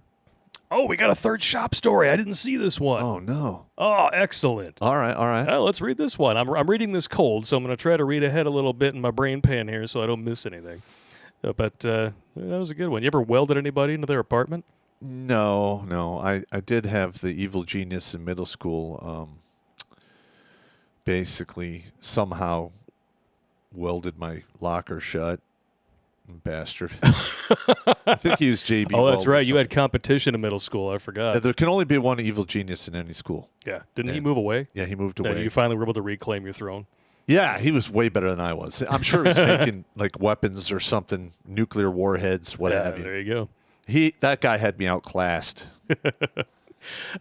Oh, we got a third shop story. I didn't see this one. Oh, no. Oh, excellent. All right. Let's read this one. I'm reading this cold, so I'm going to try to read ahead a little bit in my brain pan here so I don't miss anything. But that was a good one. You ever welded anybody into their apartment? No. I did have the evil genius in middle school basically somehow welded my locker shut. Bastard. I think he used JB. Oh, that's right. You had competition in middle school. I forgot. Yeah, there can only be one evil genius in any school. Yeah. Didn't he move away? Yeah, he moved away. You finally were able to reclaim your throne. Yeah, he was way better than I was. I'm sure he was making like weapons or something, nuclear warheads, what have you. There you go. That guy had me outclassed.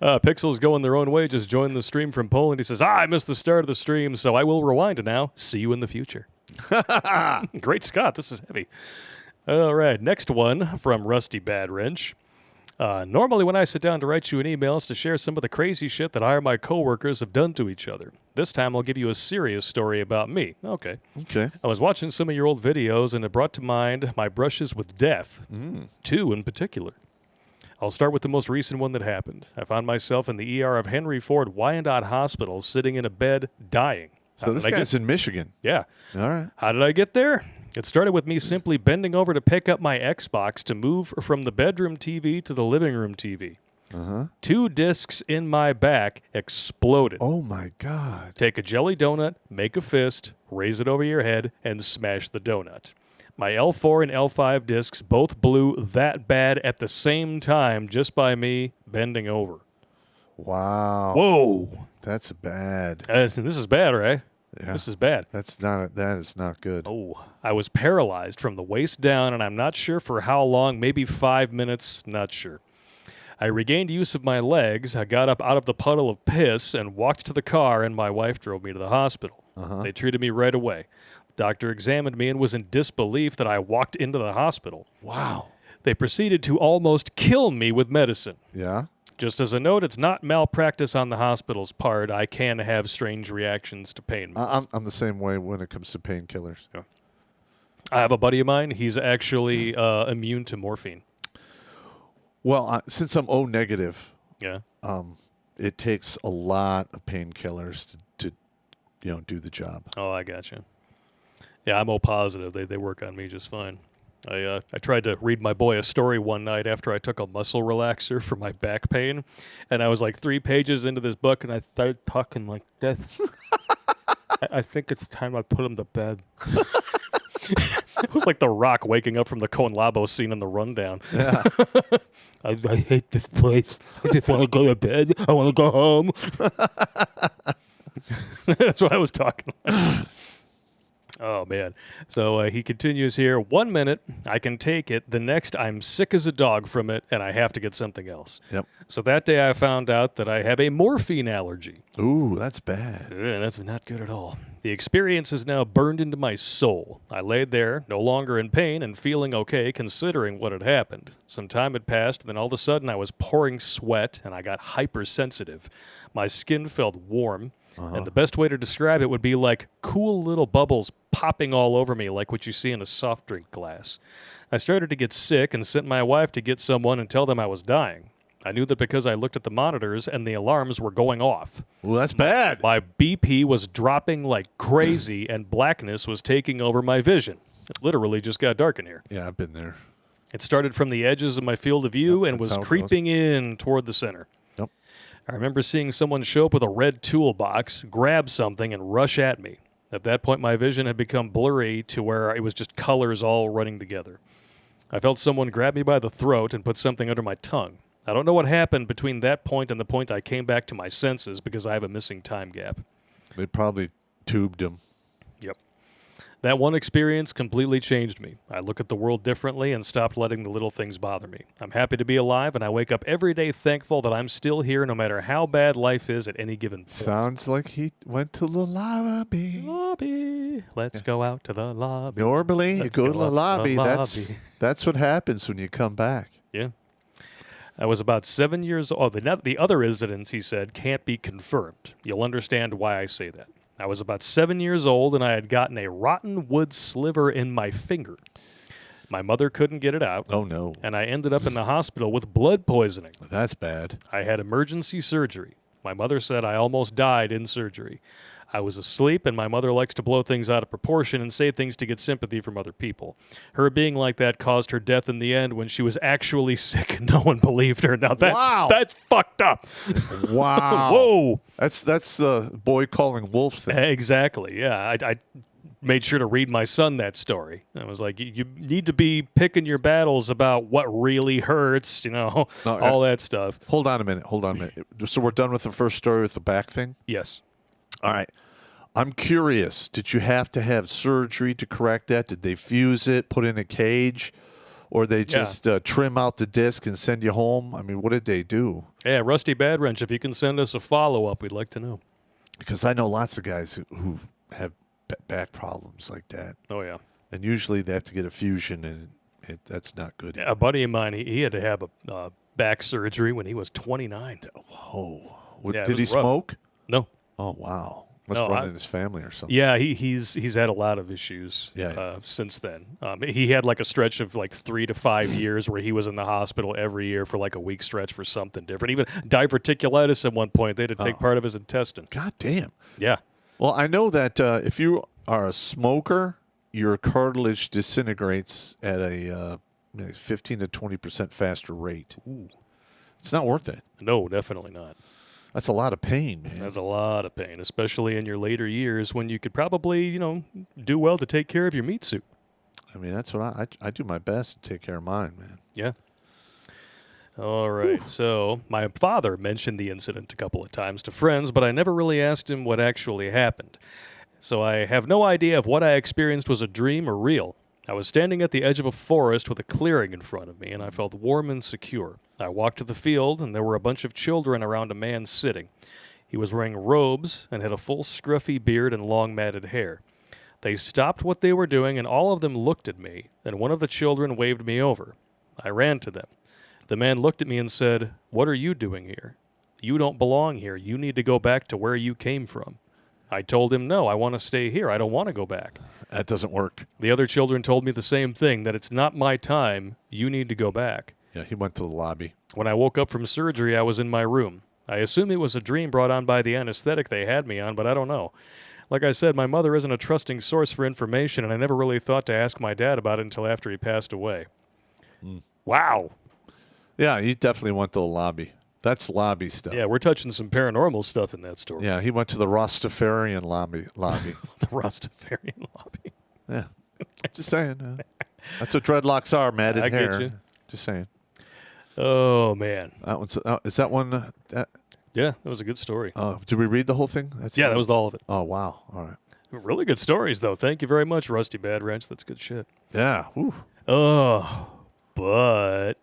Pixel's going their own way. Just joined the stream from Poland. He says, I missed the start of the stream, so I will rewind now. See you in the future. Great Scott. This is heavy. All right, next one from Rusty Bad Wrench. Normally when I sit down to write you an email, it's to share some of the crazy shit that I or my coworkers have done to each other. This time I'll give you a serious story about me. Okay. Okay. I was watching some of your old videos, and it brought to mind my brushes with death. 2 in particular. I'll start with the most recent one that happened. I found myself in the ER of Henry Ford Wyandotte Hospital, sitting in a bed, dying. So this guy's in Michigan. Yeah. All right. How did I get there? It started with me simply bending over to pick up my Xbox to move from the bedroom TV to the living room TV. 2 discs in my back exploded. Oh, my God. Take a jelly donut, make a fist, raise it over your head, and smash the donut. My L4 and L5 discs both blew that bad at the same time just by me bending over. Wow. Whoa. That's bad. This is bad, right? Yeah. This is bad. That is not good. Oh, I was paralyzed from the waist down, and I'm not sure for how long, maybe 5 minutes, not sure. I regained use of my legs. I got up out of the puddle of piss and walked to the car, and my wife drove me to the hospital. They treated me right away. The doctor examined me and was in disbelief that I walked into the hospital. Wow. They proceeded to almost kill me with medicine. Yeah? Just as a note, it's not malpractice on the hospital's part. I can have strange reactions to pain meds. I'm the same way when it comes to painkillers. Yeah. I have a buddy of mine. He's actually immune to morphine. Well, since I'm O negative, Yeah. it takes a lot of painkillers to do the job. Oh, I gotcha. Yeah, I'm O positive. They work on me just fine. I tried to read my boy a story one night after I took a muscle relaxer for my back pain, and I was like 3 pages into this book, and I started talking like this. I think it's time I put him to bed. It was like The Rock waking up from the Coen Labo scene in The Rundown. Yeah. I hate this place. I just want to go to bed. I want to go home. That's what I was talking about. Oh, man. So he continues here. 1 minute, I can take it. The next, I'm sick as a dog from it, and I have to get something else. Yep. So that day I found out that I have a morphine allergy. Ooh, that's bad. That's not good at all. The experience is now burned into my soul. I laid there, no longer in pain and feeling okay considering what had happened. Some time had passed, then all of a sudden I was pouring sweat and I got hypersensitive. My skin felt warm, and the best way to describe it would be like cool little bubbles popping all over me like what you see in a soft drink glass. I started to get sick and sent my wife to get someone and tell them I was dying. I knew that because I looked at the monitors and the alarms were going off. Well, that's bad. My BP was dropping like crazy, and blackness was taking over my vision. It literally just got dark in here. Yeah, I've been there. It started from the edges of my field of view and that's was how it creeping in toward the center. Yep. I remember seeing someone show up with a red toolbox, grab something, and rush at me. At that point, my vision had become blurry to where it was just colors all running together. I felt someone grab me by the throat and put something under my tongue. I don't know what happened between that point and the point I came back to my senses because I have a missing time gap. They probably tubed him. Yep. That one experience completely changed me. I look at the world differently and stopped letting the little things bother me. I'm happy to be alive, and I wake up every day thankful that I'm still here no matter how bad life is at any given point. Sounds like he went to the lobby. Lobby. Let's go out to the lobby. Normally, you Let's go to the up lobby. lobby. That's what happens when you come back. Yeah. I was about 7 years old. The other incidents, he said, can't be confirmed. You'll understand why I say that. I was about 7 years old, and I had gotten a rotten wood sliver in my finger. My mother couldn't get it out. Oh, no. And I ended up in the hospital with blood poisoning. That's bad. I had emergency surgery. My mother said I almost died in surgery. I was asleep, and my mother likes to blow things out of proportion and say things to get sympathy from other people. Her being like that caused her death in the end when she was actually sick and no one believed her. Now that's fucked up. Wow. Whoa. That's the boy calling wolf thing. Exactly. Yeah. I made sure to read my son that story. I was like, you need to be picking your battles about what really hurts, all that stuff. Hold on a minute. So we're done with the first story with the back thing? Yes. All right. I'm curious. Did you have to have surgery to correct that? Did they fuse it, put in a cage, or they just trim out the disc and send you home? I mean, what did they do? Yeah, Rusty Bad Wrench, if you can send us a follow-up, we'd like to know. Because I know lots of guys who have back problems like that. Oh, yeah. And usually they have to get a fusion That's not good. A buddy of mine, he had to have a back surgery when he was 29. Whoa. Yeah, it Did he was rough. smoke? No. Oh, wow. Must No, run in his family or something. Yeah, he's had a lot of issues Yeah. since then. He had like a stretch of like 3 to 5 years where he was in the hospital every year for like a week stretch for something different. Even diverticulitis at one point. They had to take part of his intestine. God damn. Yeah. Well, I know that if you are a smoker, your cartilage disintegrates at a 15 to 20% faster rate. Ooh. It's not worth it. No, definitely not. That's a lot of pain, man. That's a lot of pain, especially in your later years when you could probably, do well to take care of your meat soup. I mean, that's what I do my best to take care of mine, man. Yeah. All right. So my father mentioned the incident a couple of times to friends, but I never really asked him what actually happened. So I have no idea if what I experienced was a dream or real. I was standing at the edge of a forest with a clearing in front of me, and I felt warm and secure. I walked to the field, and there were a bunch of children around a man sitting. He was wearing robes and had a full scruffy beard and long matted hair. They stopped what they were doing, and all of them looked at me, and one of the children waved me over. I ran to them. The man looked at me and said, "What are you doing here? You don't belong here. You need to go back to where you came from." I told him, "No, I want to stay here. I don't want to go back." That doesn't work. The other children told me the same thing, that it's not my time. You need to go back. Yeah, he went to the lobby. When I woke up from surgery, I was in my room. I assume it was a dream brought on by the anesthetic they had me on, but I don't know. Like I said, my mother isn't a trusting source for information, and I never really thought to ask my dad about it until after he passed away. Wow. Yeah, he definitely went to the lobby. That's lobby stuff. Yeah, we're touching some paranormal stuff in that story. Yeah, he went to the Rastafarian lobby. The Rastafarian lobby. Yeah. Just saying. That's what dreadlocks are, matted I get hair. you. Just saying. Oh, man. That one's, is that one? Yeah, that was a good story. Did we read the whole thing? Yeah, that was all of it. Oh, wow. All right. Really good stories, though. Thank you very much, Rusty Bad Wrench. That's good shit. Yeah. Whew. Oh, but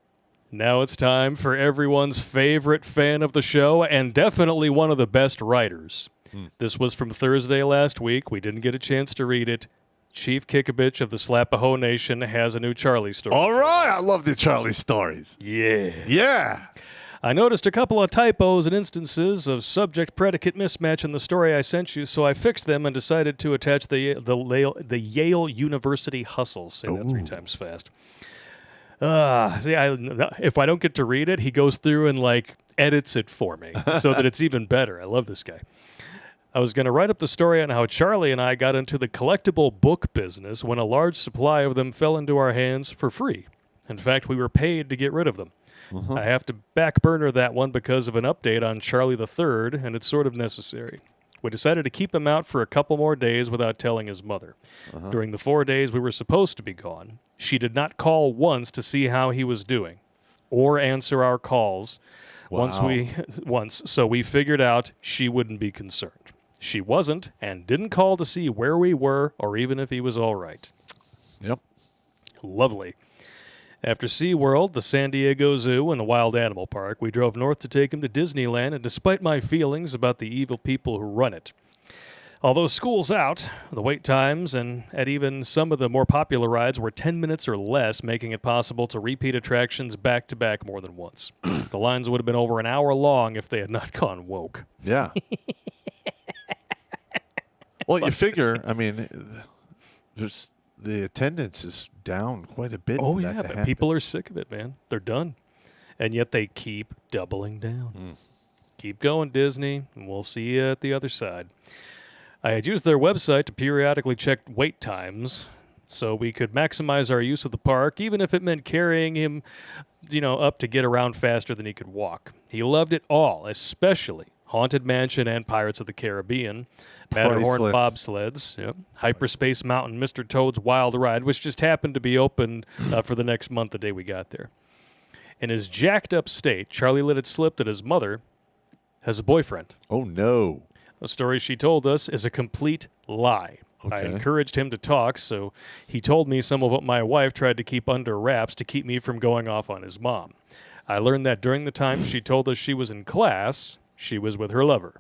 now it's time for everyone's favorite fan of the show and definitely one of the best writers. This was from Thursday last week. We didn't get a chance to read it. Chief Kickovich of the Slapahoe Nation has a new Charlie story. All right. I love the Charlie stories. Yeah. Yeah. I noticed a couple of typos and instances of subject-predicate mismatch in the story I sent you, so I fixed them and decided to attach the Yale University Hustle. Say that 3 times fast. If I don't get to read it, he goes through and edits it for me so that it's even better. I love this guy. I was going to write up the story on how Charlie and I got into the collectible book business when a large supply of them fell into our hands for free. In fact, we were paid to get rid of them. I have to back burner that one because of an update on Charlie III, and it's sort of necessary. We decided to keep him out for a couple more days without telling his mother. During the 4 days we were supposed to be gone, she did not call once to see how he was doing or answer our calls once, so we figured out she wouldn't be concerned. She wasn't and didn't call to see where we were or even if he was all right. Yep. Lovely. After SeaWorld, the San Diego Zoo, and the Wild Animal Park, we drove north to take him to Disneyland, and despite my feelings about the evil people who run it. Although school's out, the wait times and at even some of the more popular rides were 10 minutes or less, making it possible to repeat attractions back-to-back more than once. The lines would have been over an hour long if they had not gone woke. Yeah. Well, you figure, I mean, the attendance is down quite a bit. Oh, for yeah, that to but happen. people are sick of it, man. They're done. And yet they keep doubling down. Keep going, Disney, and we'll see you at the other side. I had used their website to periodically check wait times so we could maximize our use of the park, even if it meant carrying him, up to get around faster than he could walk. He loved it all, especially Haunted Mansion and Pirates of the Caribbean, Matterhorn bobsleds, Hyperspace Mountain, Mr. Toad's Wild Ride, which just happened to be open for the next month the day we got there. In his jacked up state, Charlie let it slip that his mother has a boyfriend. Oh, no. The story she told us is a complete lie. I encouraged him to talk, so he told me some of what my wife tried to keep under wraps to keep me from going off on his mom. I learned that during the time she told us she was in class, she was with her lover.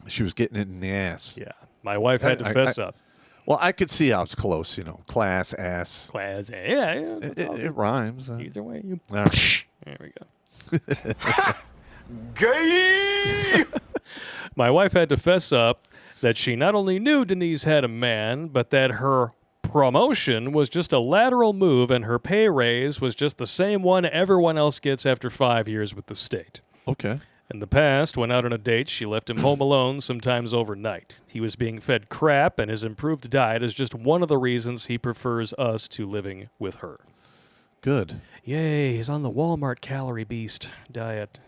She was getting it in the ass. Yeah. My wife had to fess up. Well, I could see how it's close, class, ass. Class. Yeah. It rhymes. Either way. All right. There we go. Gay! My wife had to fess up that she not only knew Denise had a man, but that her promotion was just a lateral move and her pay raise was just the same one everyone else gets after 5 years with the state. Okay. In the past, when out on a date, she left him home alone, sometimes overnight. He was being fed crap, and his improved diet is just one of the reasons he prefers us to living with her. Good. Yay, he's on the Walmart calorie beast diet.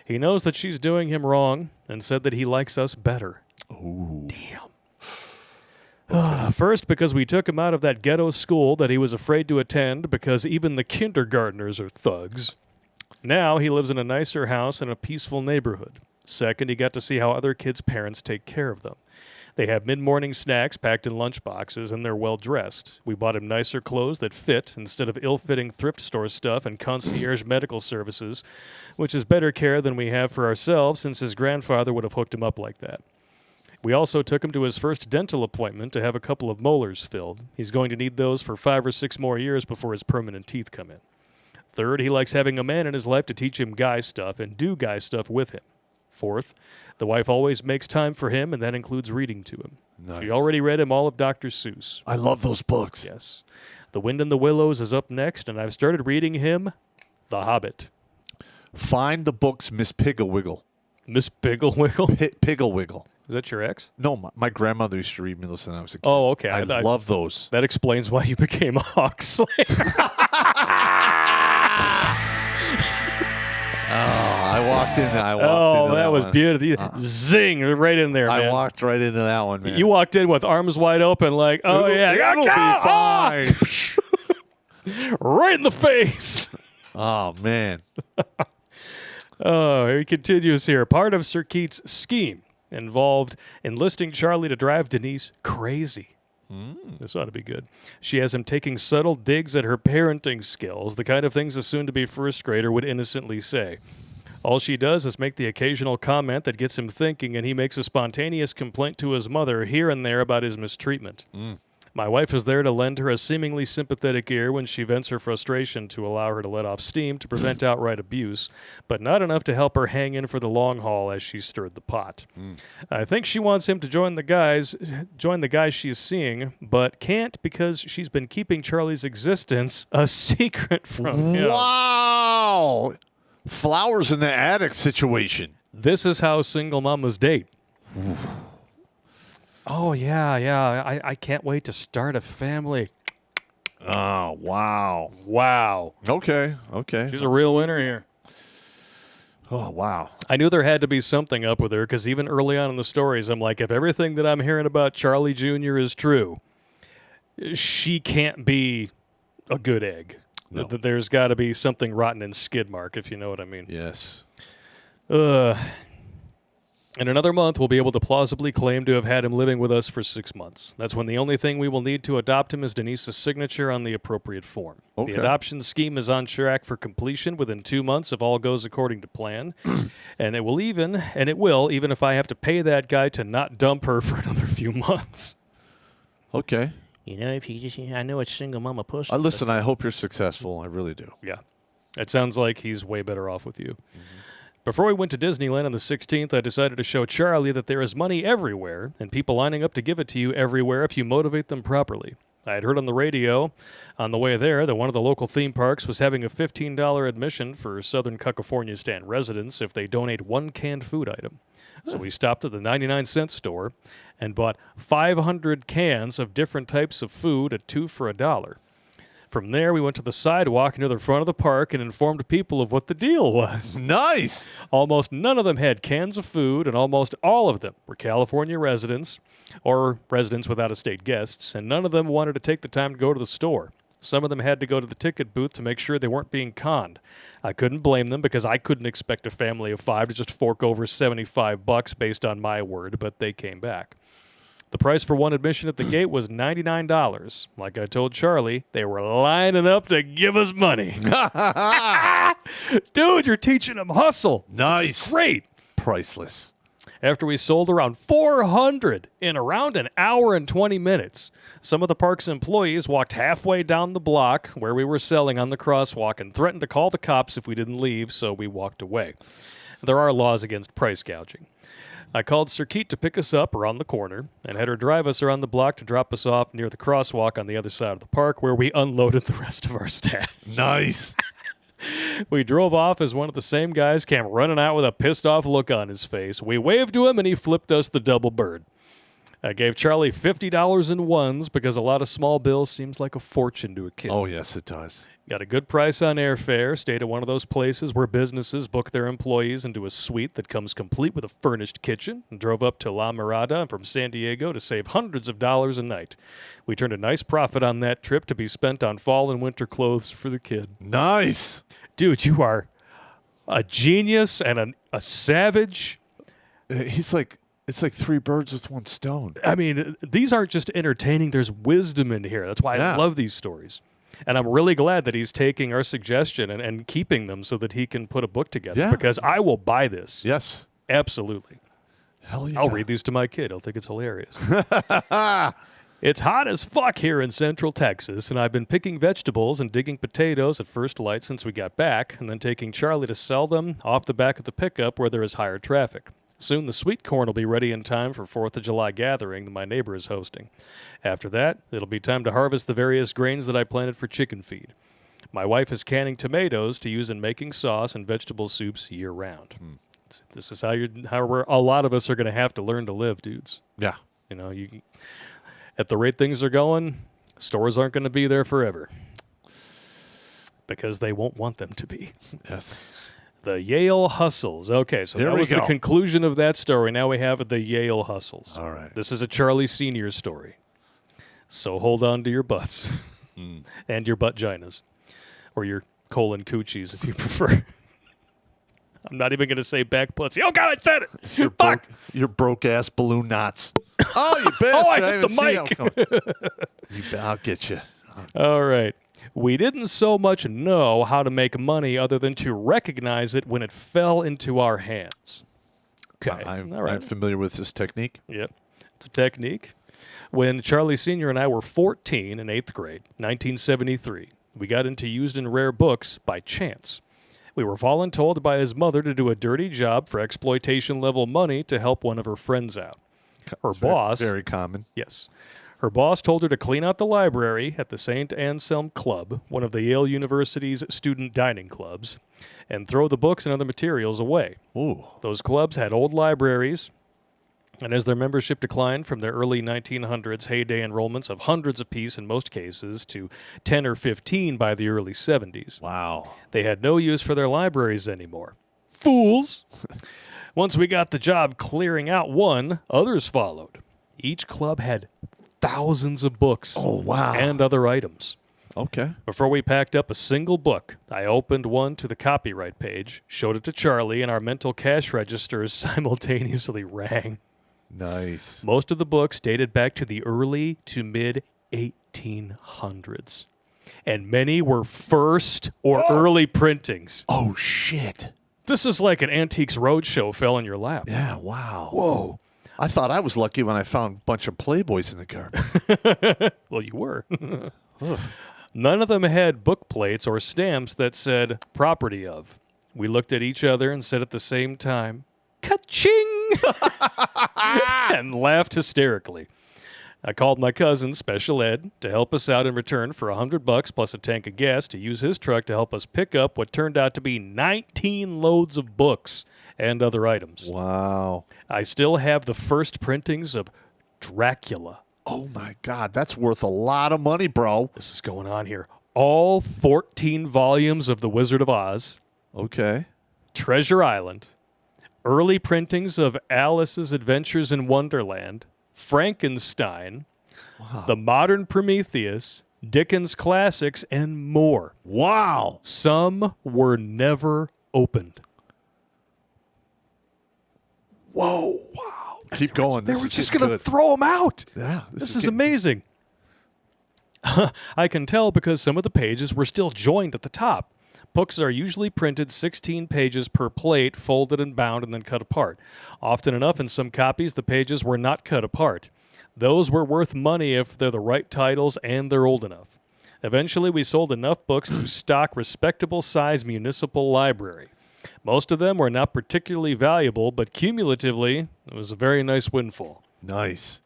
He knows that she's doing him wrong and said that he likes us better. Ooh. Damn. First, because we took him out of that ghetto school that he was afraid to attend because even the kindergartners are thugs. Now he lives in a nicer house in a peaceful neighborhood. Second, he got to see how other kids' parents take care of them. They have mid-morning snacks packed in lunchboxes, and they're well-dressed. We bought him nicer clothes that fit instead of ill-fitting thrift store stuff and concierge medical services, which is better care than we have for ourselves since his grandfather would have hooked him up like that. We also took him to his first dental appointment to have a couple of molars filled. He's going to need those for 5 or 6 more years before his permanent teeth come in. Third, he likes having a man in his life to teach him guy stuff and do guy stuff with him. Fourth, the wife always makes time for him, and that includes reading to him. Nice. She already read him all of Dr. Seuss. I love those books. Yes. The Wind in the Willows is up next, and I've started reading him The Hobbit. Find the books Miss Pigglewiggle. Miss Pigglewiggle? Pigglewiggle. Is that your ex? No, my grandmother used to read me those when I was a kid. Oh, okay. I love those. That explains why you became a Hawk Slayer. I walked in. Oh, that was beautiful. Zing, right in there, man. I walked right into that one, man. You walked in with arms wide open like, oh, yeah. It'll be fine. Right in the face. Oh, man. Oh, he continues here. Part of Sir Keith's scheme involved enlisting Charlie to drive Denise crazy. This ought to be good. She has him taking subtle digs at her parenting skills, the kind of things a soon-to-be first grader would innocently say. All she does is make the occasional comment that gets him thinking, and he makes a spontaneous complaint to his mother here and there about his mistreatment. My wife is there to lend her a seemingly sympathetic ear when she vents her frustration to allow her to let off steam to prevent outright abuse, but not enough to help her hang in for the long haul as she stirred the pot. I think she wants him to join the guys she's seeing, but can't because she's been keeping Charlie's existence a secret from him. Wow. Flowers in the attic situation. This is how single mamas date. Oh, yeah. I can't wait to start a family. Oh, wow. Wow. Okay. She's a real winner here. Oh, wow. I knew there had to be something up with her because even early on in the stories, I'm like, if everything that I'm hearing about Charlie Jr. is true, she can't be a good egg. No. There's got to be something rotten in skid mark, if you know what I mean. Yes. In another month, we'll be able to plausibly claim to have had him living with us for 6 months. That's when the only thing we will need to adopt him is Denise's signature on the appropriate form. Okay. The adoption scheme is on track for completion within 2 months if all goes according to plan. And it will even if I have to pay that guy to not dump her for another few months. Okay. You know, if you just, I know it's single mama pussy. Listen, I hope you're successful. I really do. Yeah. It sounds like he's way better off with you. Before we went to Disneyland on the 16th, I decided to show Charlie that there is money everywhere and people lining up to give it to you everywhere if you motivate them properly. I had heard on the radio on the way there that one of the local theme parks was having a $15 admission for Southern California stand residents if they donate one canned food item. So we stopped at the 99-cent store and bought 500 cans of different types of food at 2 for $1. From there, we went to the sidewalk near the front of the park and informed people of what the deal was. Nice. Almost none of them had cans of food, and almost all of them were California residents or residents with out-of-state guests, and none of them wanted to take the time to go to the store. Some of them had to go to the ticket booth to make sure they weren't being conned. I couldn't blame them because I couldn't expect a family of 5 to just fork over $75 based on my word, but they came back. The price for one admission at the gate was $99. Like I told Charlie, they were lining up to give us money. Dude, you're teaching them hustle. Nice. This is great. Priceless. after we sold around 400 in around an hour and 20 minutes. Some of the park's employees walked halfway down the block where we were selling on the crosswalk and threatened to call the cops if we didn't leave, so we walked away. There are laws against price gouging. I called Circuit to pick us up around the corner and had her drive us around the block to drop us off near the crosswalk on the other side of the park where we unloaded the rest of our stash. Nice. We drove off as one of the same guys came running out with a pissed-off look on his face. We waved to him, and he flipped us the double bird. I gave Charlie $50 in ones because a lot of small bills seems like a fortune to a kid. Oh, yes, it does. Got a good price on airfare, stayed at one of those places where businesses book their employees into a suite that comes complete with a furnished kitchen, and drove up to La Mirada from San Diego to save hundreds of dollars a night. We turned a nice profit on that trip to be spent on fall and winter clothes for the kid. Nice. Dude, you are a genius and a savage. It's like 3 birds with 1 stone. I mean, these aren't just entertaining. There's wisdom in here. That's why I love these stories. And I'm really glad that he's taking our suggestion and keeping them so that he can put a book together. Yeah. Because I will buy this. Yes. Absolutely. Hell yeah. I'll read these to my kid. He'll think it's hilarious. It's hot as fuck here in Central Texas, and I've been picking vegetables and digging potatoes at first light since we got back, and then taking Charlie to sell them off the back of the pickup where there is higher traffic. Soon the sweet corn will be ready in time for 4th of July gathering that my neighbor is hosting. After that, it'll be time to harvest the various grains that I planted for chicken feed. My wife is canning tomatoes to use in making sauce and vegetable soups year-round. This is how a lot of us are going to have to learn to live, dudes. Yeah. You know, at the rate things are going, stores aren't going to be there forever because they won't want them to be. Yes. The Yale Hustles. Okay, so Here that we was go. the conclusion of that story. Now we have the Yale Hustles. All right. This is a Charlie Sr. story. So hold on to your butts and your butt-ginas, or your colon coochies if you prefer. I'm not even going to say back pussy. Oh, God, I said it. Fuck. Your broke-ass balloon knots. Oh, you bastard. Oh, I hit didn't the see mic. that coming. I'll get you. All right. We didn't so much know how to make money other than to recognize it when it fell into our hands. Okay. I'm All right. I'm familiar with this technique. Yep. It's a technique. When Charlie Sr. and I were 14 in 8th grade, 1973, we got into used and rare books by chance. We were voluntold by his mother to do a dirty job for exploitation-level money to help one of her friends out. Her boss... Very common. Yes. Her boss told her to clean out the library at the St. Anselm Club, one of the Yale University's student dining clubs, and throw the books and other materials away. Ooh. Those clubs had old libraries, and as their membership declined from their early 1900s heyday enrollments of hundreds apiece in most cases to 10 or 15 by the early 70s, Wow. they had no use for their libraries anymore. Fools! Once we got the job clearing out one, others followed. Each club had thousands of books and other items. Okay. Before we packed up a single book, I opened one to the copyright page, showed it to Charlie, and our mental cash registers simultaneously rang. Nice. Most of the books dated back to the early to mid-1800s, and many were first or early printings. Oh, shit. This is like an Antiques Roadshow fell in your lap. Yeah, wow. Whoa. I thought I was lucky when I found a bunch of Playboys in the garbage. Well, you were. None of them had book plates or stamps that said property of. We looked at each other and said at the same time, ka-ching! and laughed hysterically. I called my cousin, Special Ed, to help us out in return for $100 plus a tank of gas to use his truck to help us pick up what turned out to be 19 loads of books and other items. Wow. I still have the first printings of Dracula. Oh, my God. That's worth a lot of money, bro. This is going on here. All 14 volumes of The Wizard of Oz, Okay. Treasure Island, early printings of Alice's Adventures in Wonderland, Frankenstein, The Modern Prometheus, Dickens Classics, and more. Wow. Some were never opened. Whoa. Wow. Keep going. They This were is just getting going to good. throw them out. Yeah. This is amazing. I can tell because some of the pages were still joined at the top, Books are usually printed 16 pages per plate, folded and bound, and then cut apart. Often enough, in some copies, the pages were not cut apart. Those were worth money if they're the right titles and they're old enough. Eventually, we sold enough books to stock respectable-sized municipal library. Most of them were not particularly valuable, but cumulatively, it was a very nice windfall. Nice.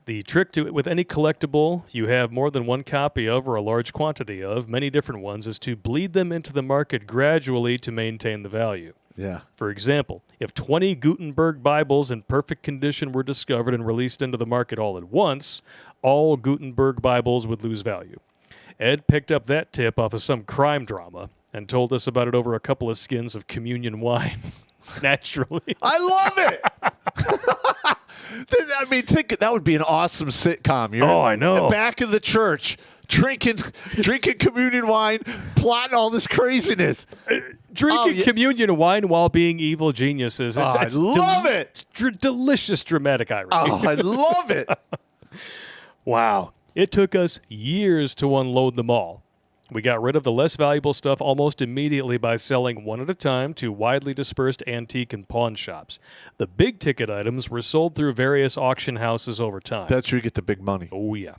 The trick to it with any collectible you have more than one copy of or a large quantity of, many different ones, is to bleed them into the market gradually to maintain the value. Yeah. For example, if 20 Gutenberg Bibles in perfect condition were discovered and released into the market all at once, all Gutenberg Bibles would lose value. Ed picked up that tip off of some crime drama and told us about it over a couple of skins of communion wine. Naturally. I love it. I mean, think that would be an awesome sitcom. You're I know. Back in the church, drinking communion wine, plotting all this craziness. Drinking communion wine while being evil geniuses. I love it. It's delicious dramatic irony. Oh, I love it. Wow. It took us years to unload them all. We got rid of the less valuable stuff almost immediately by selling one at a time to widely dispersed antique and pawn shops. The big ticket items were sold through various auction houses over time. That's where you get the big money. Oh, yeah.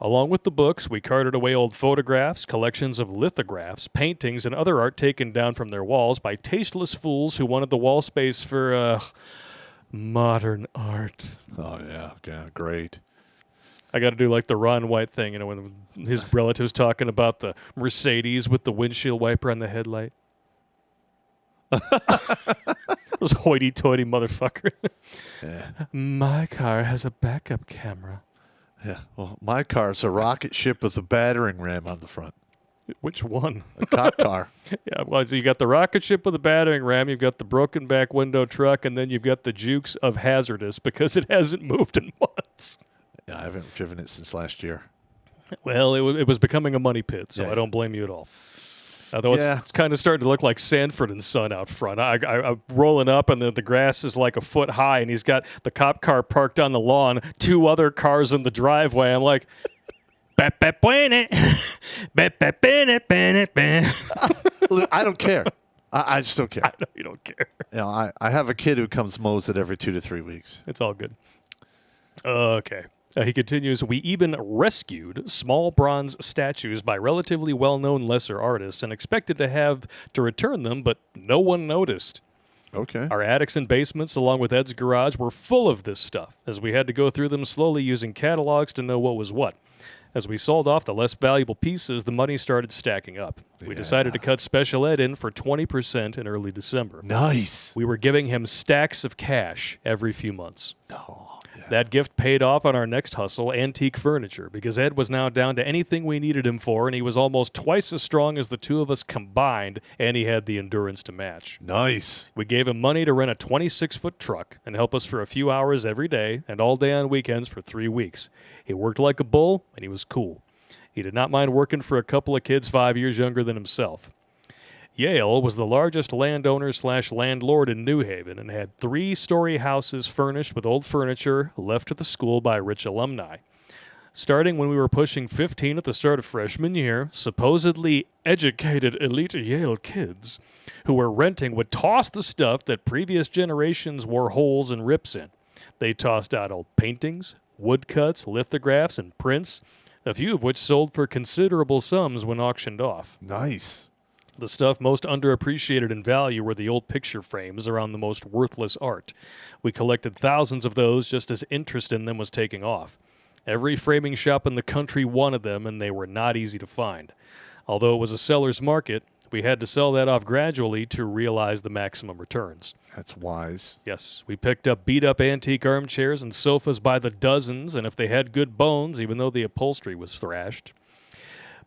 Along with the books, we carted away old photographs, collections of lithographs, paintings, and other art taken down from their walls by tasteless fools who wanted the wall space for modern art. Oh, yeah, great. I got to do like the Ron White thing, when his relative's talking about the Mercedes with the windshield wiper on the headlight. Those hoity-toity motherfucker. Yeah. My car has a backup camera. Yeah. Well, my car's a rocket ship with a battering ram on the front. Which one? A cop car. Yeah, well, so you got the rocket ship with a battering ram, you've got the broken back window truck, and then you've got the Jukes of Hazardous because it hasn't moved in months. Yeah, I haven't driven it since last year. Well, it was becoming a money pit, so Yeah. I don't blame you at all. Although it's kind of starting to look like Sanford and Son out front. I'm rolling up, and the grass is like a foot high, and he's got the cop car parked on the lawn, 2 other cars in the driveway. I'm like, I don't care. I just don't care. I know you don't care. I have a kid who comes mows it every 2 to 3 weeks. It's all good. Okay. He continues, we even rescued small bronze statues by relatively well-known lesser artists and expected to have to return them, but no one noticed. Okay. Our attics and basements, along with Ed's garage, were full of this stuff, as we had to go through them slowly using catalogs to know what was what. As we sold off the less valuable pieces, the money started stacking up. We decided to cut Special Ed in for 20% in early December. Nice. We were giving him stacks of cash every few months. Oh, yeah. That gift paid off on our next hustle, antique furniture, because Ed was now down to anything we needed him for, and he was almost twice as strong as the two of us combined, and he had the endurance to match. Nice. We gave him money to rent a 26-foot truck and help us for a few hours every day and all day on weekends for 3 weeks. He worked like a bull, and he was cool. He did not mind working for a couple of kids 5 years younger than himself. Yale was the largest landowner/landlord in New Haven and had 3-story houses furnished with old furniture left to the school by rich alumni. Starting when we were pushing 15 at the start of freshman year, supposedly educated elite Yale kids who were renting would toss the stuff that previous generations wore holes and rips in. They tossed out old paintings, woodcuts, lithographs, and prints, a few of which sold for considerable sums when auctioned off. Nice. The stuff most underappreciated in value were the old picture frames around the most worthless art. We collected thousands of those just as interest in them was taking off. Every framing shop in the country wanted them, and they were not easy to find. Although it was a seller's market, we had to sell that off gradually to realize the maximum returns. That's wise. Yes, we picked up beat-up antique armchairs and sofas by the dozens, and if they had good bones, even though the upholstery was thrashed.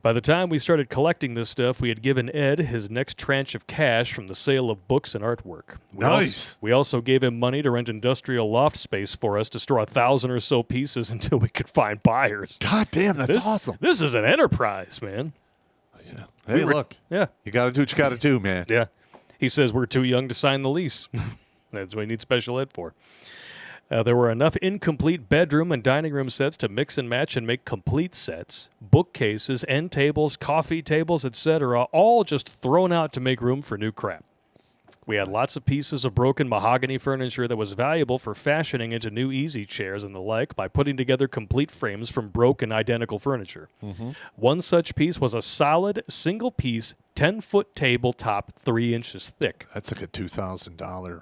By the time we started collecting this stuff, we had given Ed his next tranche of cash from the sale of books and artwork. Nice. We also gave him money to rent industrial loft space for us to store 1,000 or so pieces until we could find buyers. God damn, that's awesome. This is an enterprise, man. Yeah. Hey, look. Yeah. You got to do what you got to do, man. Yeah. He says we're too young to sign the lease. That's what we need Special Ed for. There were enough incomplete bedroom and dining room sets to mix and match and make complete sets. Bookcases, end tables, coffee tables, etc., all just thrown out to make room for new crap. We had lots of pieces of broken mahogany furniture that was valuable for fashioning into new easy chairs and the like by putting together complete frames from broken identical furniture. One such piece was a solid, single-piece, 10-foot tabletop 3 inches thick. That's like a $2,000,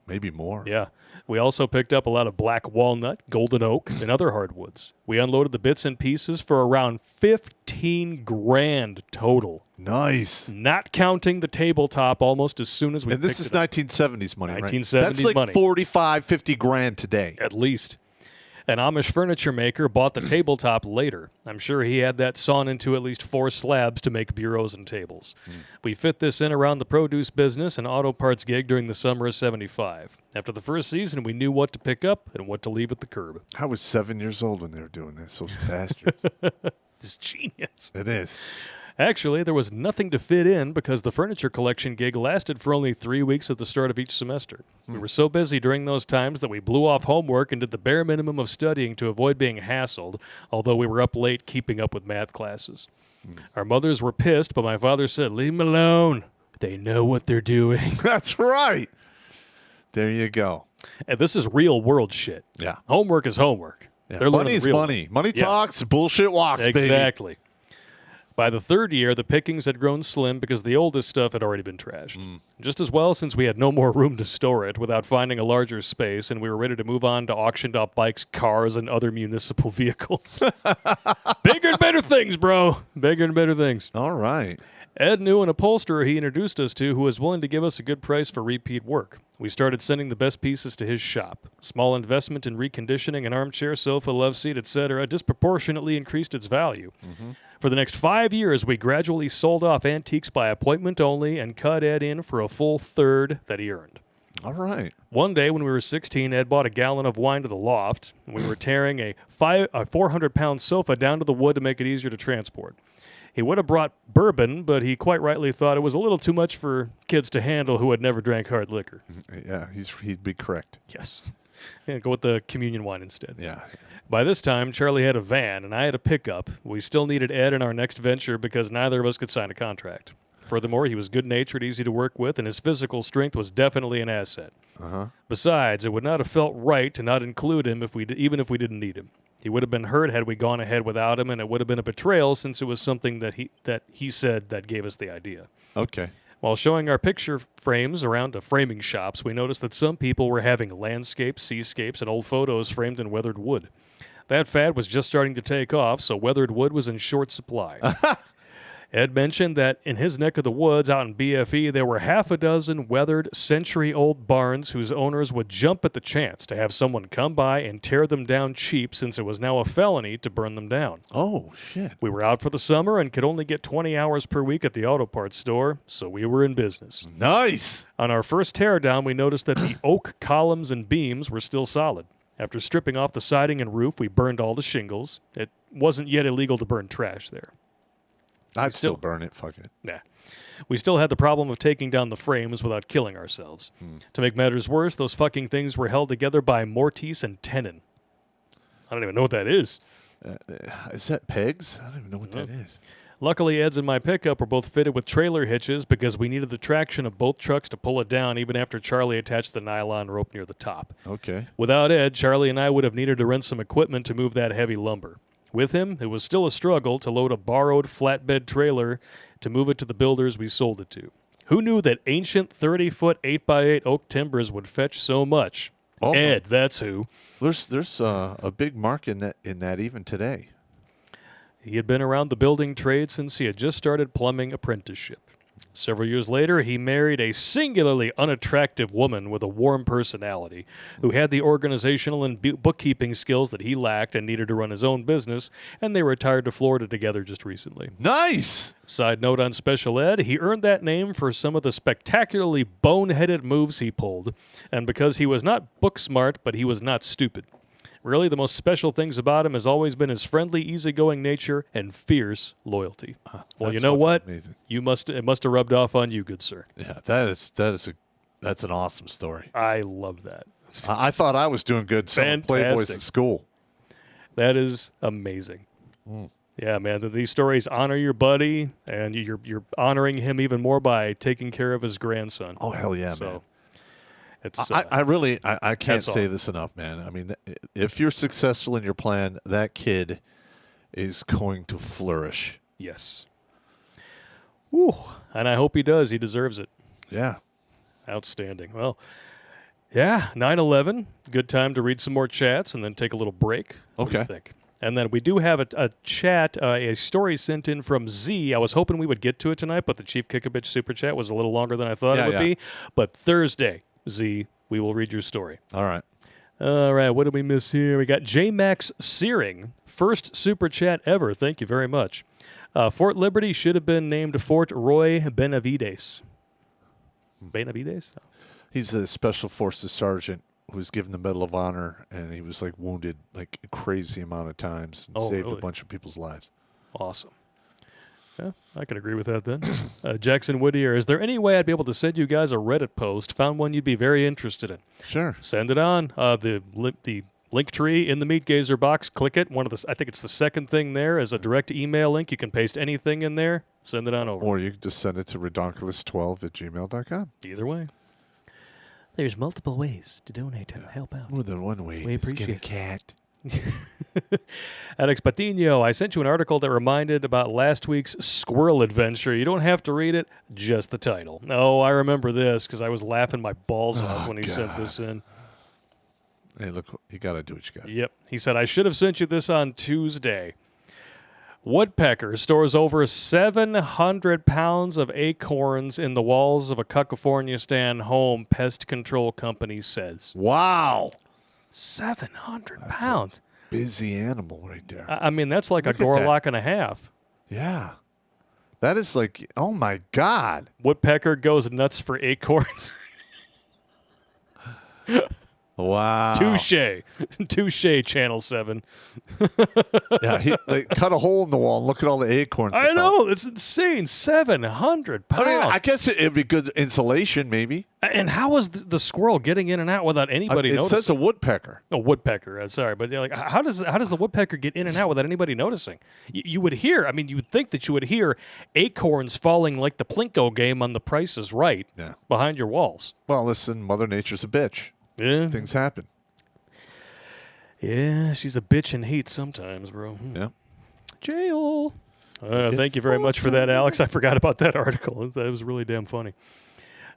maybe more. Yeah. We also picked up a lot of black walnut, golden oak, and other hardwoods. We unloaded the bits and pieces for around 15 grand total. Nice. Not counting the tabletop almost as soon as we And this is 1970s money, right? 1970s That's like money. 45, 50 grand today. At least. An Amish furniture maker bought the tabletop later. I'm sure he had that sawn into at least 4 slabs to make bureaus and tables. We fit this in around the produce business and auto parts gig during the summer of 75. After the first season, we knew what to pick up and what to leave at the curb. I was 7 years old when they were doing this, those bastards. It's genius. It is. Actually, there was nothing to fit in because the furniture collection gig lasted for only 3 weeks at the start of each semester. We were so busy during those times that we blew off homework and did the bare minimum of studying to avoid being hassled, although we were up late keeping up with math classes. Our mothers were pissed, but my father said, "Leave them alone. They know what they're doing." That's right. There you go. And this is real world shit. Yeah. Homework is homework. Yeah. They're learning Money's the real- money. Money Yeah. talks, bullshit walks, baby. Exactly. By the third year, the pickings had grown slim because the oldest stuff had already been trashed. Just as well, since we had no more room to store it without finding a larger space, and we were ready to move on to auctioned-off bikes, cars, and other municipal vehicles. Bigger and better things, bro. Bigger and better things. All right. Ed knew an upholsterer he introduced us to who was willing to give us a good price for repeat work. We started sending the best pieces to his shop. Small investment in reconditioning an armchair, sofa, love seat, etc. disproportionately increased its value. For the next 5 years, we gradually sold off antiques by appointment only and cut Ed in for a full third that he earned. All right. One day when we were 16, Ed bought a gallon of wine to the loft. We were tearing a 400-pound sofa down to the wood to make it easier to transport. He would have brought bourbon, but he quite rightly thought it was a little too much for kids to handle who had never drank hard liquor. Yeah, he'd be correct. Yes. Yeah, go with the communion wine instead. Yeah. By this time, Charlie had a van, and I had a pickup. We still needed Ed in our next venture because neither of us could sign a contract. Furthermore, he was good-natured, easy to work with, and his physical strength was definitely an asset. Besides, it would not have felt right to not include him even if we didn't need him. He would have been hurt had we gone ahead without him, and it would have been a betrayal since it was something that he said that gave us the idea. Okay. While showing our picture frames around to framing shops, we noticed that some people were having landscapes, seascapes, and old photos framed in weathered wood. That fad was just starting to take off, so weathered wood was in short supply. Ed mentioned that in his neck of the woods out in BFE, there were half a dozen weathered, century-old barns whose owners would jump at the chance to have someone come by and tear them down cheap since it was now a felony to burn them down. Oh, shit. We were out for the summer and could only get 20 hours per week at the auto parts store, so we were in business. Nice. On our first teardown, we noticed that the oak columns and beams were still solid. After stripping off the siding and roof, we burned all the shingles. It wasn't yet illegal to burn trash there. I'd still burn it. Fuck it. Nah. We still had the problem of taking down the frames without killing ourselves. To make matters worse, those fucking things were held together by mortise and tenon. I don't even know what that is. Is that pegs? I don't even know what that is. Luckily, Ed's and my pickup were both fitted with trailer hitches because we needed the traction of both trucks to pull it down even after Charlie attached the nylon rope near the top. Okay. Without Ed, Charlie and I would have needed to rent some equipment to move that heavy lumber. With him, it was still a struggle to load a borrowed flatbed trailer to move it to the builders we sold it to. Who knew that ancient 30-foot 8x8 oak timbers would fetch so much? Oh. Ed, that's who. There's a big mark in that even today. He had been around the building trade since he had just started plumbing apprenticeship. Several years later, he married a singularly unattractive woman with a warm personality who had the organizational and bookkeeping skills that he lacked and needed to run his own business, and they retired to Florida together just recently. Nice! Side note on Special Ed, he earned that name for some of the spectacularly boneheaded moves he pulled, and because he was not book smart, but he was not stupid. Really, the most special things about him has always been his friendly, easygoing nature and fierce loyalty. Well, you know what? Amazing. It must have rubbed off on you, good sir. Yeah, that's an awesome story. I love that. I thought I was doing good selling Playboys Fantastic. at school. That is amazing. Yeah, man. These stories honor your buddy, and you're honoring him even more by taking care of his grandson. Oh, hell yeah, So, man. It's I really can't That's say all. this enough, man. I mean, if you're successful in your plan, that kid is going to flourish. yes. Woo. And I hope he does. He deserves it. Yeah. Outstanding. Well, yeah, 9/11. Good time to read some more chats and then take a little break. What do you Okay. think? And then we do have a chat, a story sent in from Z. I was hoping we would get to it tonight, but the Chief Kickovich super chat was a little longer than I thought it would be. But Thursday, Z, we will read your story. All right. All right, what did we miss here? We got J Max Searing, first super chat ever. Thank you very much. Fort Liberty should have been named Fort Roy Benavides. Benavides? He's a Special Forces sergeant who was given the Medal of Honor, and he was like wounded like a crazy amount of times and saved really? a bunch of people's lives. Awesome. Yeah, I can agree with that then. Jackson Whittier, is there any way I'd be able to send you guys a Reddit post? Found one you'd be very interested in. Sure. Send it on. The link tree in the Meat Gazer box. Click it. I think it's the second thing there is a direct email link. You can paste anything in there. Send it on over. Or you can just send it to redonkulas12@gmail.com. Either way. There's multiple ways to donate and help out. More than one way. We to appreciate skin a it. cat. Alex Patino, I sent you an article that reminded about last week's squirrel adventure. You don't have to read it, just the title. Oh, I remember this because I was laughing my balls off when he sent this in. Hey, look, you got to do what you got. Yep. He said, I should have sent you this on Tuesday. Woodpecker stores over 700 pounds of acorns in the walls of a California home, pest control company says. Wow. 700 pounds. Busy animal right there. I mean, that's like Look a at that. gorlock and a half. Yeah. That is like, oh my God. Woodpecker goes nuts for acorns. Wow. Touche. Touche, Channel 7. Yeah, he cut a hole in the wall and look at all the acorns. I know. It's insane. 700 pounds. I mean, I guess it'd be good insulation, maybe. And how was the squirrel getting in and out without anybody It noticing? says a woodpecker. A woodpecker. Sorry, but like, how does the woodpecker get in and out without anybody noticing? You would hear. I mean, you would think that you would hear acorns falling like the Plinko game on The Price is Right behind your walls. Well, listen, Mother Nature's a bitch. Yeah, Things happen. yeah, she's a bitch in heat sometimes, bro. Yeah. Jail. Thank you very much for that, Alex. I forgot about that article. That was really damn funny.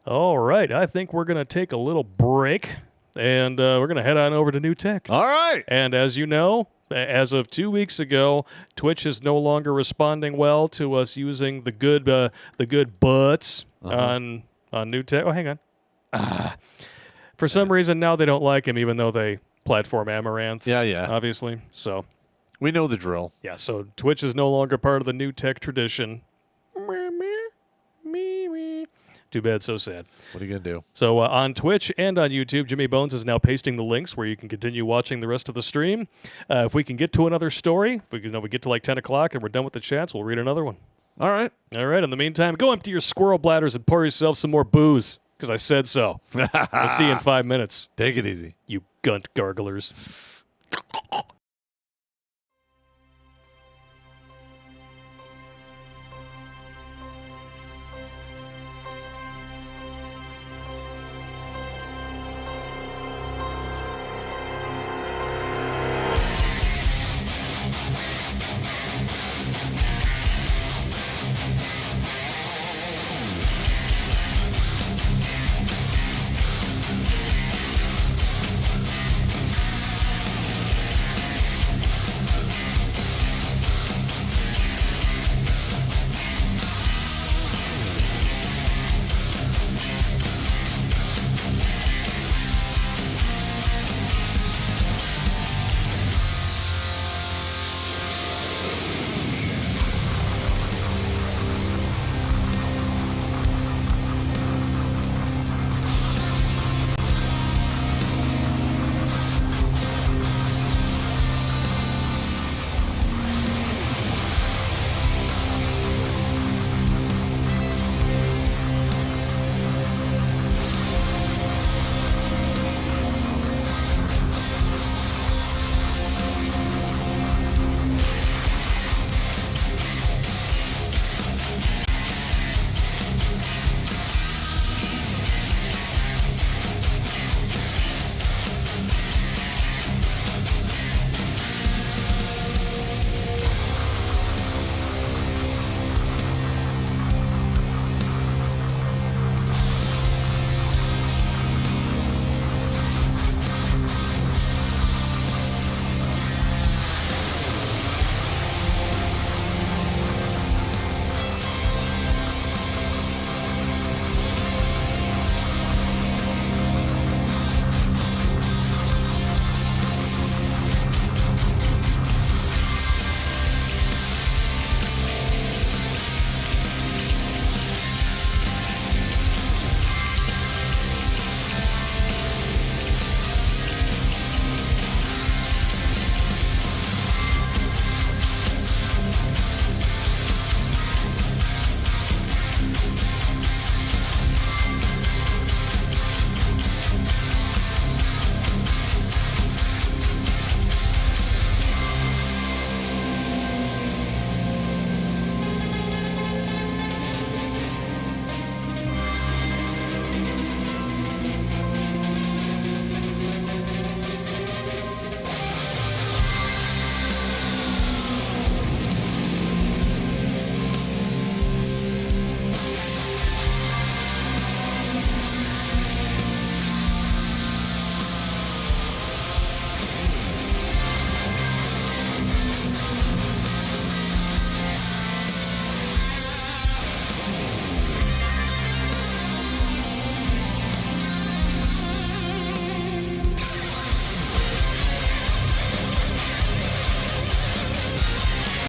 All right, I think we're going to take a little break, and we're going to head on over to New Tech. All right. And as you know, as of 2 weeks ago, Twitch is no longer responding well to us using the good butts on New Tech. Oh, hang on. For some reason, now they don't like him, even though they platform Amaranth. Yeah. Obviously. So, We know the drill. yeah, so Twitch is no longer part of the New Tech tradition. Too bad, so sad. What are you going to do? So on Twitch and on YouTube, Jimmy Bones is now pasting the links where you can continue watching the rest of the stream. If we can get to another story, if we get to like 10 o'clock and we're done with the chats, we'll read another one. All right. All right, in the meantime, go empty your squirrel bladders and pour yourself some more booze, because I said so. We'll see you in 5 minutes, Take it easy. you gunt garglers.